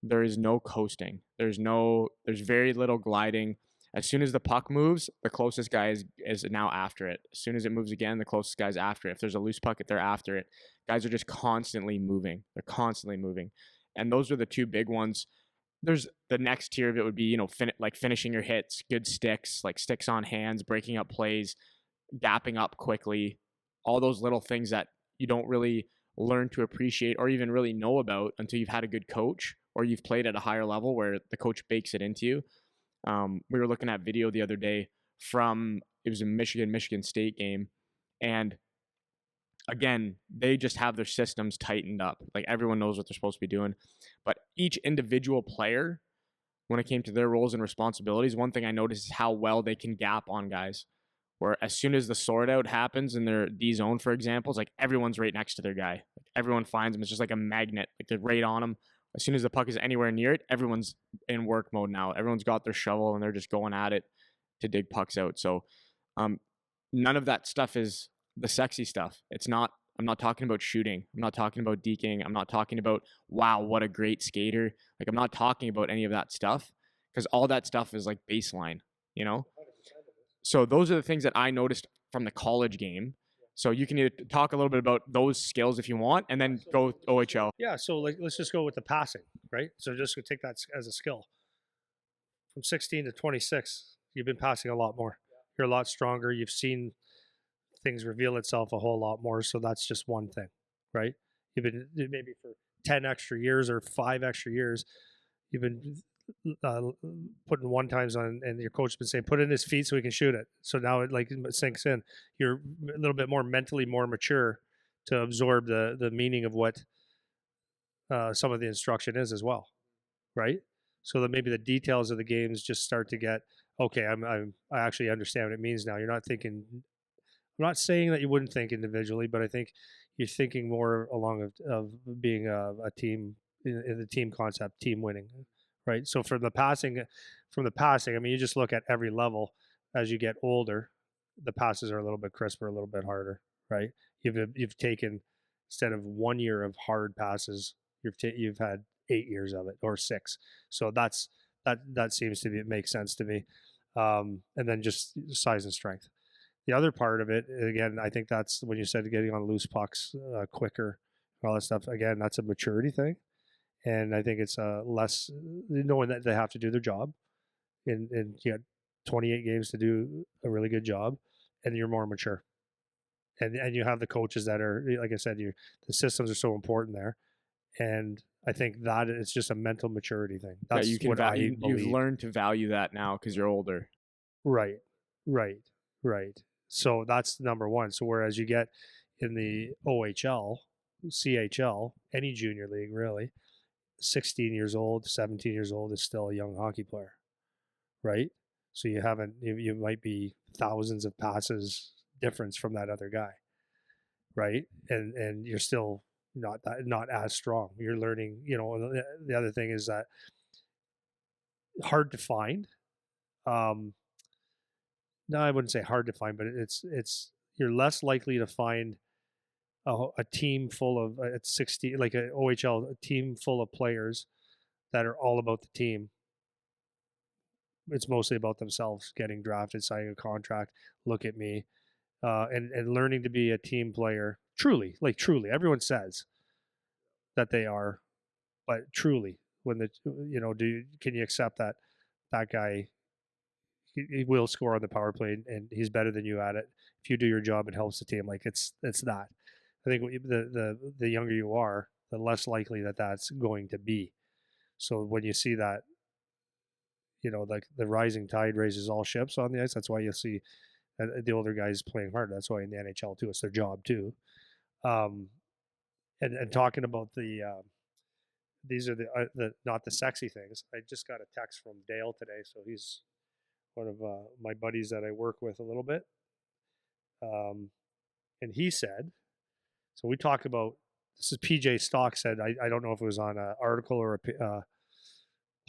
[SPEAKER 1] There is no coasting. There's very little gliding. As soon as the puck moves, the closest guy is now after it. As soon as it moves again, the closest guy's after it. If there's a loose puck, they're after it. Guys are just constantly moving. They're constantly moving. And those are the two big ones. There's the next tier of it would be, like finishing your hits, good sticks, like sticks on hands, breaking up plays, gapping up quickly, all those little things that you don't really learn to appreciate or even really know about until you've had a good coach or you've played at a higher level where the coach bakes it into you. We were looking at video the other day it was a Michigan State game. And again, they just have their systems tightened up. Like everyone knows what they're supposed to be doing. But each individual player, when it came to their roles and responsibilities, one thing I noticed is how well they can gap on guys. Where as soon as the sort out happens in their D zone, for example, it's like everyone's right next to their guy. Like everyone finds them. It's just like a magnet. Like they're right on them. As soon as the puck is anywhere near it, everyone's in work mode now. Everyone's got their shovel and they're just going at it to dig pucks out. So none of that stuff is the sexy stuff. I'm not talking about shooting. I'm not talking about deking. I'm not talking about, wow, what a great skater. Like I'm not talking about any of that stuff because all that stuff is like baseline, you know? So those are the things that I noticed from the college game. So you can either talk a little bit about those skills if you want, and then go OHL.
[SPEAKER 2] Yeah, so like let's just go with the passing, right? So just take that as a skill. From 16 to 26, you've been passing a lot more. You're a lot stronger. You've seen things reveal itself a whole lot more. So that's just one thing, right? You've been maybe for 10 extra years or 5 extra years, you've been putting one times on, and your coach has been saying, put it in his feet so he can shoot it. So now it like sinks in. You're a little bit more mentally more mature to absorb the meaning of what some of the instruction is as well, right? So that maybe the details of the games just start to get okay. I actually understand what it means now. You're not thinking. I'm not saying that you wouldn't think individually, but I think you're thinking more along of being a team in the team concept, team winning, right? So from the passing, I mean, you just look at every level as you get older, the passes are a little bit crisper, a little bit harder, right? You've taken instead of 1 year of hard passes, you've had 8 years of it or 6. So that seems to be, it makes sense to me. And then just size and strength. The other part of it, again, I think that's when you said getting on loose pucks quicker, all that stuff. Again, that's a maturity thing, and I think it's less knowing that they have to do their job, and you got 28 games to do a really good job, and you're more mature, and you have the coaches that are, like I said, the systems are so important there, and I think that it's just a mental maturity thing. That's what I believe.
[SPEAKER 1] You've learned to value that now because you're older.
[SPEAKER 2] Right, right, right. So that's number one. So whereas you get in the OHL, CHL, any junior league really, 16 years old, 17 years old is still a young hockey player, right? So you might be thousands of passes difference from that other guy, right? And you're still not as strong. You're learning. The other thing is that hard to find. No, I wouldn't say hard to find, but it's you're less likely to find a team full of at 60 like an OHL a team full of players that are all about the team. It's mostly about themselves getting drafted, signing a contract. Look at me, and learning to be a team player. Truly, like truly, everyone says that they are, but truly, when can you accept that guy? He will score on the power play, and he's better than you at it. If you do your job, it helps the team. Like it's that. I think the younger you are, the less likely that's going to be. So when you see that, like the rising tide raises all ships on the ice. That's why you'll see the older guys playing hard. That's why in the NHL too, it's their job too. And talking about these are the not the sexy things. I just got a text from Dale today, so he's one of my buddies that I work with a little bit. And he said, so we talk about, this is PJ Stock said, I don't know if it was on an article or a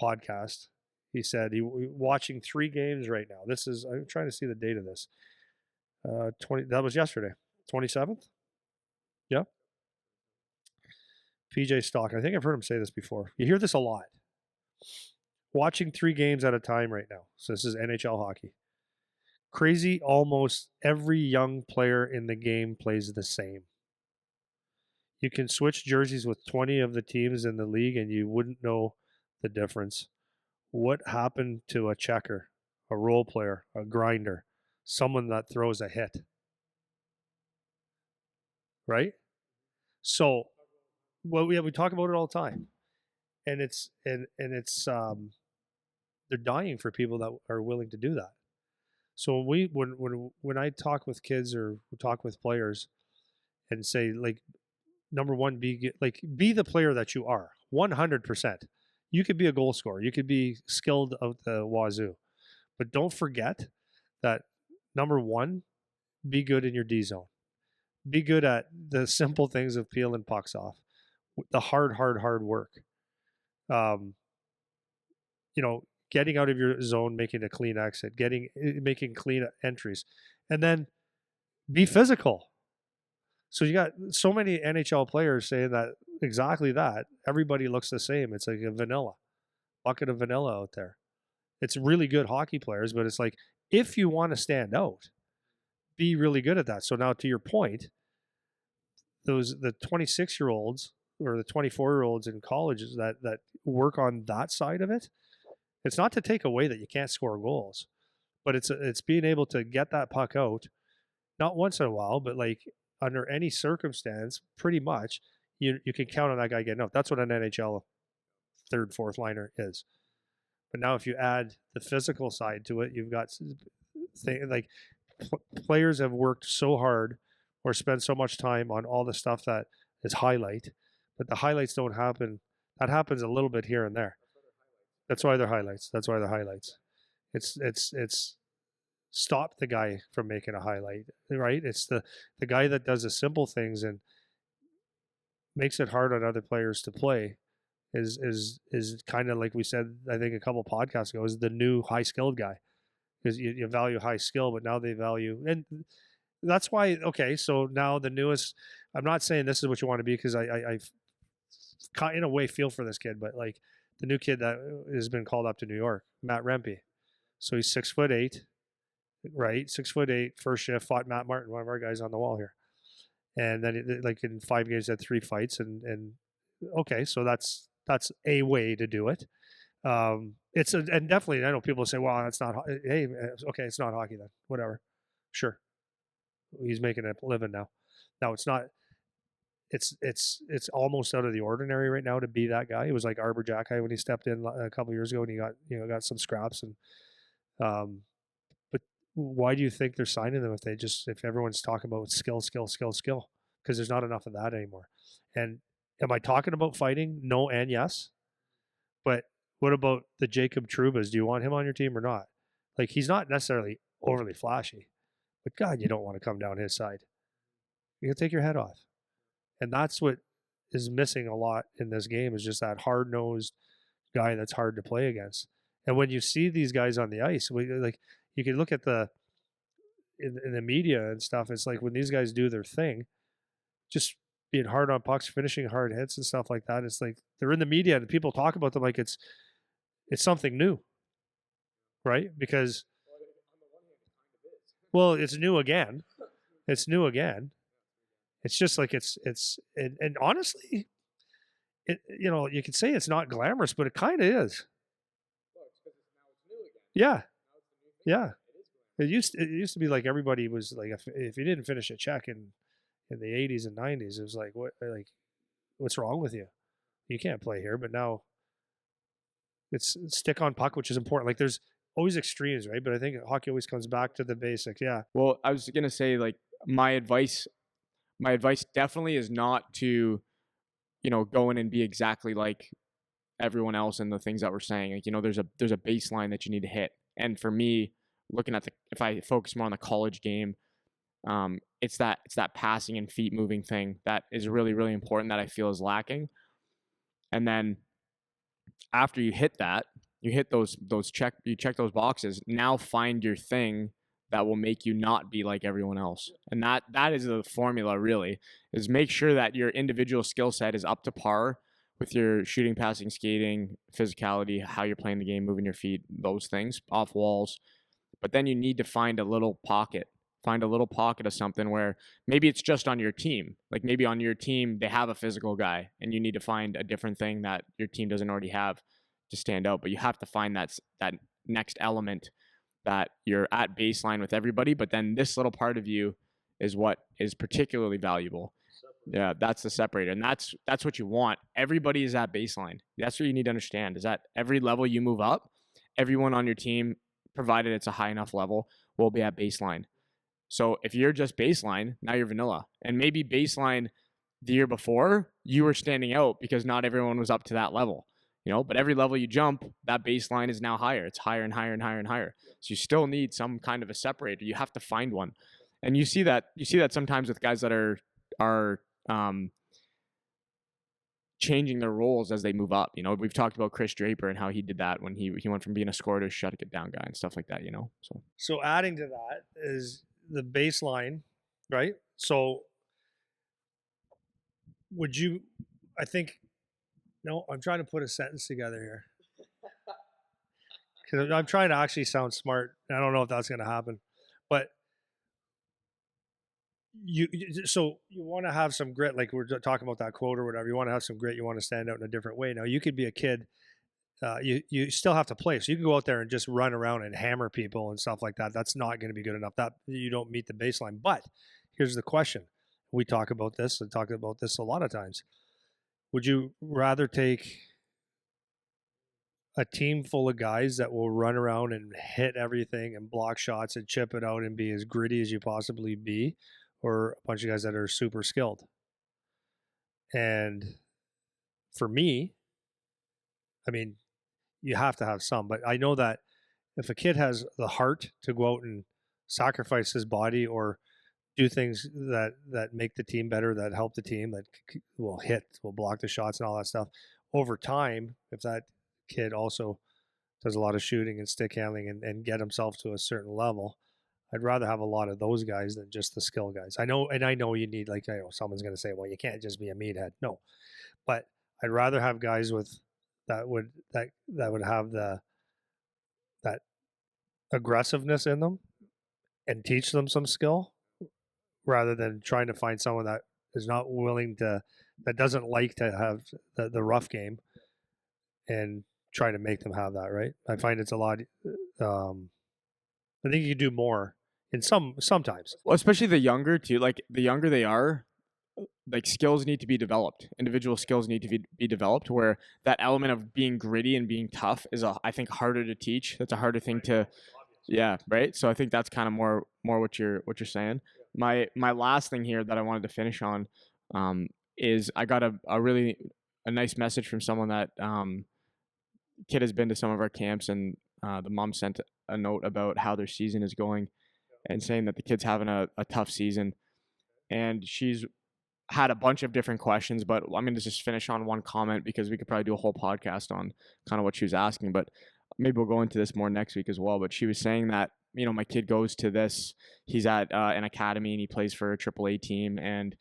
[SPEAKER 2] podcast. He said he watching 3 games right now. This is, I'm trying to see the date of this. 20, that was yesterday, 27th. Yeah. PJ Stock. I think I've heard him say this before. You hear this a lot. Watching 3 games at a time right now. So this is NHL hockey. Crazy, almost every young player in the game plays the same. You can switch jerseys with 20 of the teams in the league and you wouldn't know the difference. What happened to a checker, a role player, a grinder, someone that throws a hit? Right? So, well, we talk about it all the time. And it's they're dying for people that are willing to do that. So when I talk with kids or talk with players and say, like, number one, be the player that you are 100%. You could be a goal scorer, you could be skilled out the wazoo, but don't forget that number one, be good in your D zone, be good at the simple things of peeling pucks off, the hard work. You know, getting out of your zone, making a clean exit, making clean entries, and then be physical. So you got so many NHL players saying that exactly that. Everybody looks the same. It's like a bucket of vanilla out there. It's really good hockey players, but it's like, if you want to stand out, be really good at that. So now, to your point, the 26-year-olds or the 24-year-olds in colleges that work on that side of it, it's not to take away that you can't score goals, but it's being able to get that puck out, not once in a while, but like under any circumstance, pretty much, you can count on that guy getting out. That's what an NHL third, fourth liner is. But now if you add the physical side to it, you've got like players have worked so hard or spent so much time on all the stuff that is highlight, but the highlights don't happen. That happens a little bit here and there. That's why they're highlights. It's stop the guy from making a highlight, right? It's the guy that does the simple things and makes it hard on other players to play is kind of like we said, I think a couple podcasts ago, is the new high skilled guy. Because you value high skill, but now they value, and that's why, okay, so now the newest, I'm not saying this is what you want to be, because I in a way feel for this kid, but like the new kid that has been called up to New York, Matt Rempe. So he's 6'8", right? 6'8", first shift, fought Matt Martin, one of our guys on the wall here. And then like in 5 games, had 3 fights, and okay, so that's a way to do it. And definitely, I know people say, well, that's not, hey, okay, it's not hockey then, whatever. Sure. He's making a living now. Now it's not, it's almost out of the ordinary right now to be that guy. It was like Arbor Jacki when he stepped in a couple of years ago and he got some scraps, and but why do you think they're signing them if everyone's talking about skill? Because there's not enough of that anymore. And am I talking about fighting? No and yes. But what about the Jacob Trubas? Do you want him on your team or not? Like, he's not necessarily overly flashy, but God, you don't want to come down his side. You can take your head off. And that's what is missing a lot in this game, is just that hard-nosed guy that's hard to play against. And when you see these guys on the ice, like, you can look at in the media and stuff, it's like when these guys do their thing, just being hard on pucks, finishing hard hits and stuff like that, it's like they're in the media and people talk about them like it's something new, right? Because, well, it's new again. It's new again. It's just like and honestly, you could say it's not glamorous, but it kind of is. Yeah, yeah. It used to be like everybody was like, if you didn't finish a check in the 80s and 90s, it was like, what's wrong with you? You can't play here. But now it's stick on puck, which is important. Like, there's always extremes, right? But I think hockey always comes back to the basics. Yeah.
[SPEAKER 1] Well, I was gonna say, like, my advice definitely is not to, go in and be exactly like everyone else and the things that we're saying. Like, there's a baseline that you need to hit. And for me, looking at if I focus more on the college game, It's that passing and feet moving thing that is really, really important that I feel is lacking. And then after you hit that, you hit you check those boxes. Now find your thing that will make you not be like everyone else. And that is the formula really, is make sure that your individual skill set is up to par with your shooting, passing, skating, physicality, how you're playing the game, moving your feet, those things, off walls. But then you need to find a little pocket. Find a little pocket of something where maybe it's just on your team. Like maybe on your team, they have a physical guy and you need to find a different thing that your team doesn't already have to stand out. But you have to find that next element that you're at baseline with everybody. But then this little part of you is what is particularly valuable. Yeah, that's the separator. And that's what you want. Everybody is at baseline. That's what you need to understand, is that every level you move up, everyone on your team, provided it's a high enough level, will be at baseline. So if you're just baseline, now you're vanilla. And maybe baseline the year before, you were standing out because not everyone was up to that level. But every level you jump, that baseline is now higher. It's higher and higher and higher and higher. So you still need some kind of a separator. You have to find one. And you see that sometimes with guys that are changing their roles as they move up. We've talked about Chris Draper and how he did that when he went from being a scorer to a shut it down guy and stuff like that.
[SPEAKER 2] So adding to that is the baseline, right? So would you? I think. No, I'm trying to put a sentence together here because I'm trying to actually sound smart. I don't know if that's going to happen, but so you want to have some grit, like we're talking about that quote or whatever. You want to have some grit. You want to stand out in a different way. Now you could be a kid. You still have to play, so you can go out there and just run around and hammer people and stuff like that. That's not going to be good enough. That you don't meet the baseline. But here's the question: we talk about this and talk about this a lot of times. Would you rather take a team full of guys that will run around and hit everything and block shots and chip it out and be as gritty as you possibly be, or a bunch of guys that are super skilled? And for me, I mean, you have to have some, but I know that if a kid has the heart to go out and sacrifice his body or do things that make the team better, that help the team, that will block the shots and all that stuff, over time, if that kid also does a lot of shooting and stick handling and get himself to a certain level, I'd rather have a lot of those guys than just the skill guys. I know you need, like, someone's going to say, well, you can't just be a meathead. No, but I'd rather have guys that would have that aggressiveness in them and teach them some skill, rather than trying to find someone that is not willing that doesn't like to have the rough game and try to make them have that, right? I find it's a lot. I think you can do more in sometimes.
[SPEAKER 1] Well, especially the younger too. Like the younger they are, like skills need to be developed. Individual skills need to be developed. Where that element of being gritty and being tough is, I think, harder to teach. That's a harder thing to. Yeah, right. So I think that's kind of more what you're saying. My last thing here that I wanted to finish on is I got a really nice message from someone that kid has been to some of our camps, and the mom sent a note about how their season is going and saying that the kid's having a tough season. And she's had a bunch of different questions, but I'm going to just finish on one comment because we could probably do a whole podcast on kind of what she was asking, but maybe we'll go into this more next week as well. But she was saying that, my kid goes to this, he's at an academy and he plays for a AAA team. And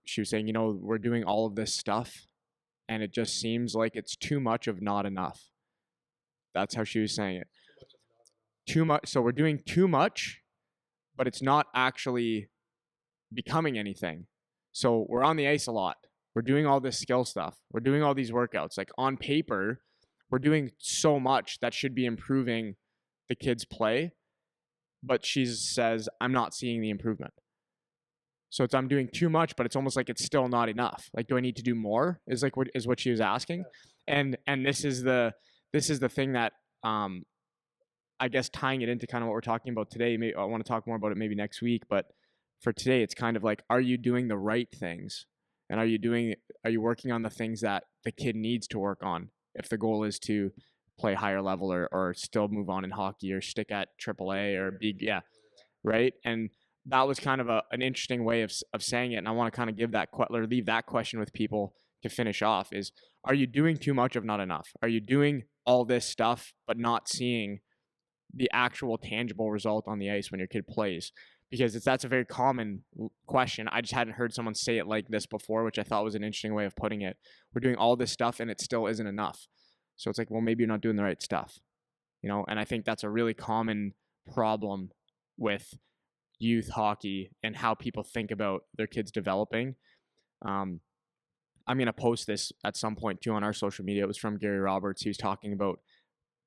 [SPEAKER 1] she was saying, we're doing all of this stuff and it just seems like it's too much of not enough. That's how she was saying it. Too much. So we're doing too much, but it's not actually becoming anything. So we're on the ice a lot. We're doing all this skill stuff. We're doing all these workouts. Like on paper, we're doing so much that should be improving the kids' play. But she says, I'm not seeing the improvement. So I'm doing too much, but it's almost like it's still not enough. Like, do I need to do more? Is what she was asking. And this is the thing that I guess tying it into kind of what we're talking about today. Maybe I want to talk more about it maybe next week, but for today, it's kind of like, are you doing the right things? And are you working on the things that the kid needs to work on if the goal is to play higher level or still move on in hockey or stick at AAA or be, yeah, right? And that was kind of an interesting way of saying it. And I want to kind of give that or leave that question with people to finish off is, are you doing too much of not enough? Are you doing all this stuff, but not seeing the actual tangible result on the ice when your kid plays? Because that's a very common question. I just hadn't heard someone say it like this before, which I thought was an interesting way of putting it. We're doing all this stuff and it still isn't enough. So it's like, well, maybe you're not doing the right stuff, you know? And I think that's a really common problem with youth hockey and how people think about their kids developing. I'm going to post this at some point too on our social media. It was from Gary Roberts. He was talking about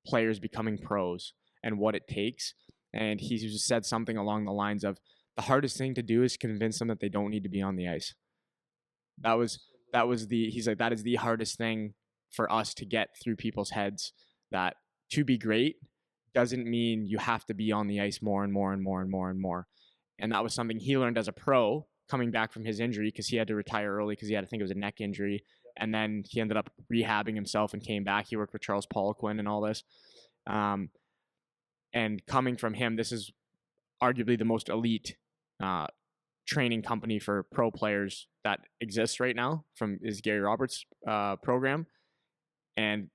[SPEAKER 1] players becoming pros and what it takes. And he just said something along the lines of, the hardest thing to do is convince them that they don't need to be on the ice. He's like, that is the hardest thing for us to get through people's heads, that to be great doesn't mean you have to be on the ice more and more and more and more and more. And that was something he learned as a pro coming back from his injury, because he had to retire early because he had, I think it was a neck injury. And then he ended up rehabbing himself and came back. He worked with Charles Poliquin and all this. And coming from him, this is arguably the most elite training company for pro players that exists right now, is Gary Roberts' program. And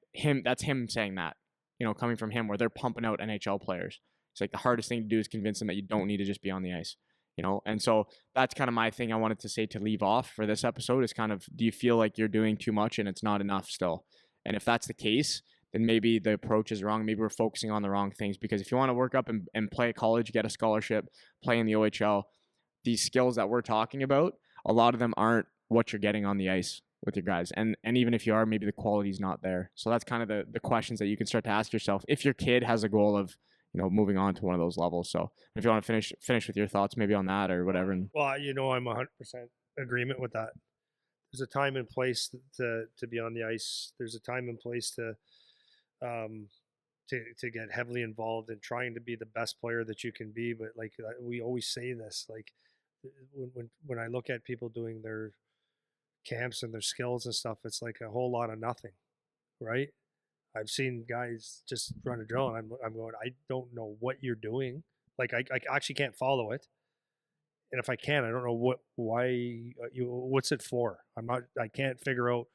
[SPEAKER 1] that's him saying that, you know, coming from him, where they're pumping out NHL players. It's like the hardest thing to do is convince them that you don't need to just be on the ice, you know? And so that's kind of my thing I wanted to say to leave off for this episode is kind of, do you feel like you're doing too much and it's not enough still? And if that's the case, then maybe the approach is wrong. Maybe we're focusing on the wrong things, because if you want to work up and play at college, get a scholarship, play in the OHL, these skills that we're talking about, a lot of them aren't what you're getting on the ice with your guys. And even if you are, maybe the quality's not there. So that's kind of the questions that you can start to ask yourself if your kid has a goal of, you know, moving on to one of those levels. So if you want to finish with your thoughts maybe on that or whatever.
[SPEAKER 2] Well, you know, I'm 100% agreement with that. There's a time and place to be on the ice. There's a time and place to get heavily involved in trying to be the best player that you can be. But like we always say this, like when I look at people doing their camps and their skills and stuff, it's like a whole lot of nothing, right? I've seen guys just run a drill, and I'm going, I don't know what you're doing. Like I actually can't follow it, and if I can, I don't know what's it for. I can't figure out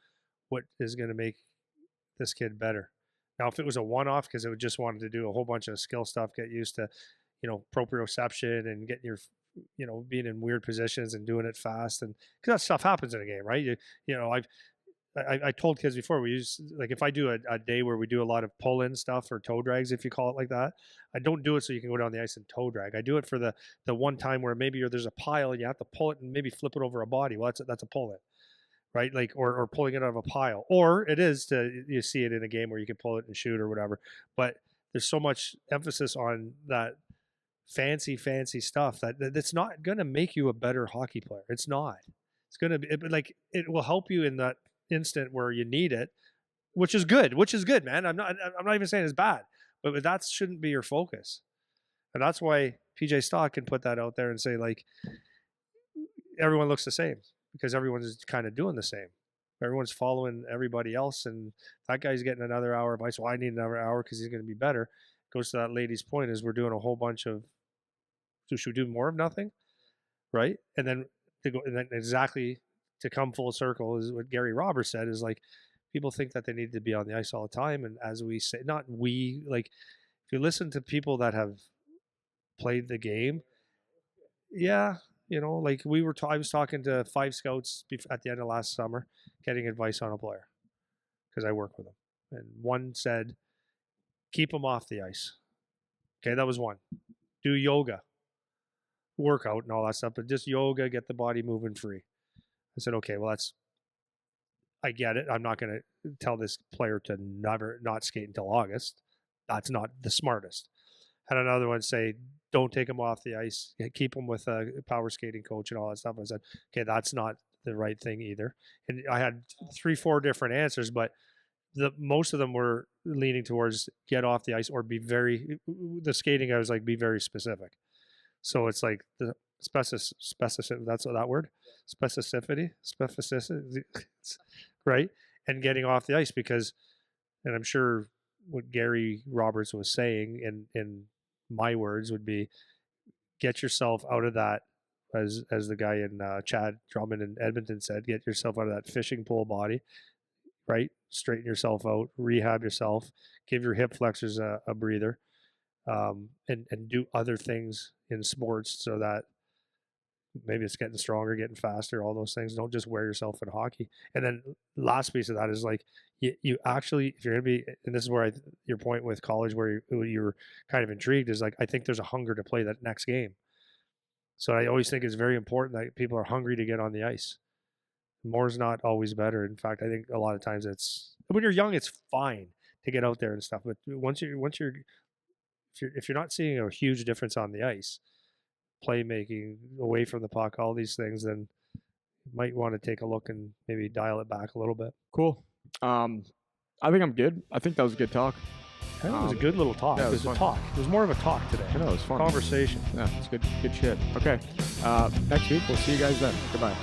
[SPEAKER 2] what is going to make this kid better. Now, if it was a one-off, because it would just wanted to do a whole bunch of skill stuff, get used to, you know, proprioception and getting your, you know, being in weird positions and doing it fast, and because that stuff happens in a game, right? You know, I told kids before, we use, like, if I do a day where we do a lot of pull-in stuff or toe drags, if you call it like that, I don't do it so you can go down the ice and toe drag. I do it for the one time where maybe there's a pile and you have to pull it and maybe flip it over a body. Well, that's a pull-in, right? Like, or pulling it out of a pile, or it is you see it in a game where you can pull it and shoot or whatever. But there's so much emphasis on that fancy stuff that's not going to make you a better hockey player. It's not. It's going to be like, it will help you in that instant where you need it, which is good, man. I'm not even saying it's bad, but that shouldn't be your focus. And that's why PJ Stock can put that out there and say, like, everyone looks the same, because everyone's kind of doing the same. Everyone's following everybody else, and that guy's getting another hour of ice. Well, I need another hour because he's going to be better. Goes to that lady's point, is we're doing a whole bunch of, so should we do more of nothing, right? And then exactly to come full circle is what Gary Roberts said, is like, people think that they need to be on the ice all the time. And as we say, not we, like, if you listen to people that have played the game, yeah, you know, like I was talking to 5 scouts at the end of last summer, getting advice on a player, because I work with them. And one said, keep them off the ice. Okay, that was one. Do yoga, workout and all that stuff, but just yoga, get the body moving free. I said, okay, well, I get it. I'm not going to tell this player to never not skate until August. That's not the smartest. Had another one say, don't take him off the ice. Keep him with a power skating coach and all that stuff. I said, okay, that's not the right thing either. And I had 3-4 different answers, but most of them were leaning towards get off the ice or the skating, I was like, be very specific. So it's like the specificity, that's that word, specificity, right? And getting off the ice, because, and I'm sure what Gary Roberts was saying in my words would be, get yourself out of that, as the guy in Chad Drummond in Edmonton said, get yourself out of that fishing pole body, right? Straighten yourself out, rehab yourself, give your hip flexors a breather, and do other things in sports so that maybe it's getting stronger, getting faster, all those things. Don't just wear yourself in hockey. And then last piece of that is like, you actually, if you're going to be, and this is where your point with college, where you're kind of intrigued, is like, I think there's a hunger to play that next game. So I always think it's very important that people are hungry to get on the ice. More is not always better. In fact, I think a lot of times when you're young, it's fine to get out there and stuff. But if you're not seeing a huge difference on the ice, playmaking, away from the puck, all these things, then you might want to take a look and maybe dial it back a little bit.
[SPEAKER 1] Cool. I think I'm good. I think that was a good talk.
[SPEAKER 2] It was a good little talk.
[SPEAKER 1] Yeah,
[SPEAKER 2] it was a talk. It was more of a talk today.
[SPEAKER 1] I know, it was fun.
[SPEAKER 2] Conversation.
[SPEAKER 1] Yeah, it's good shit. Okay. Next week, we'll see you guys then. Goodbye.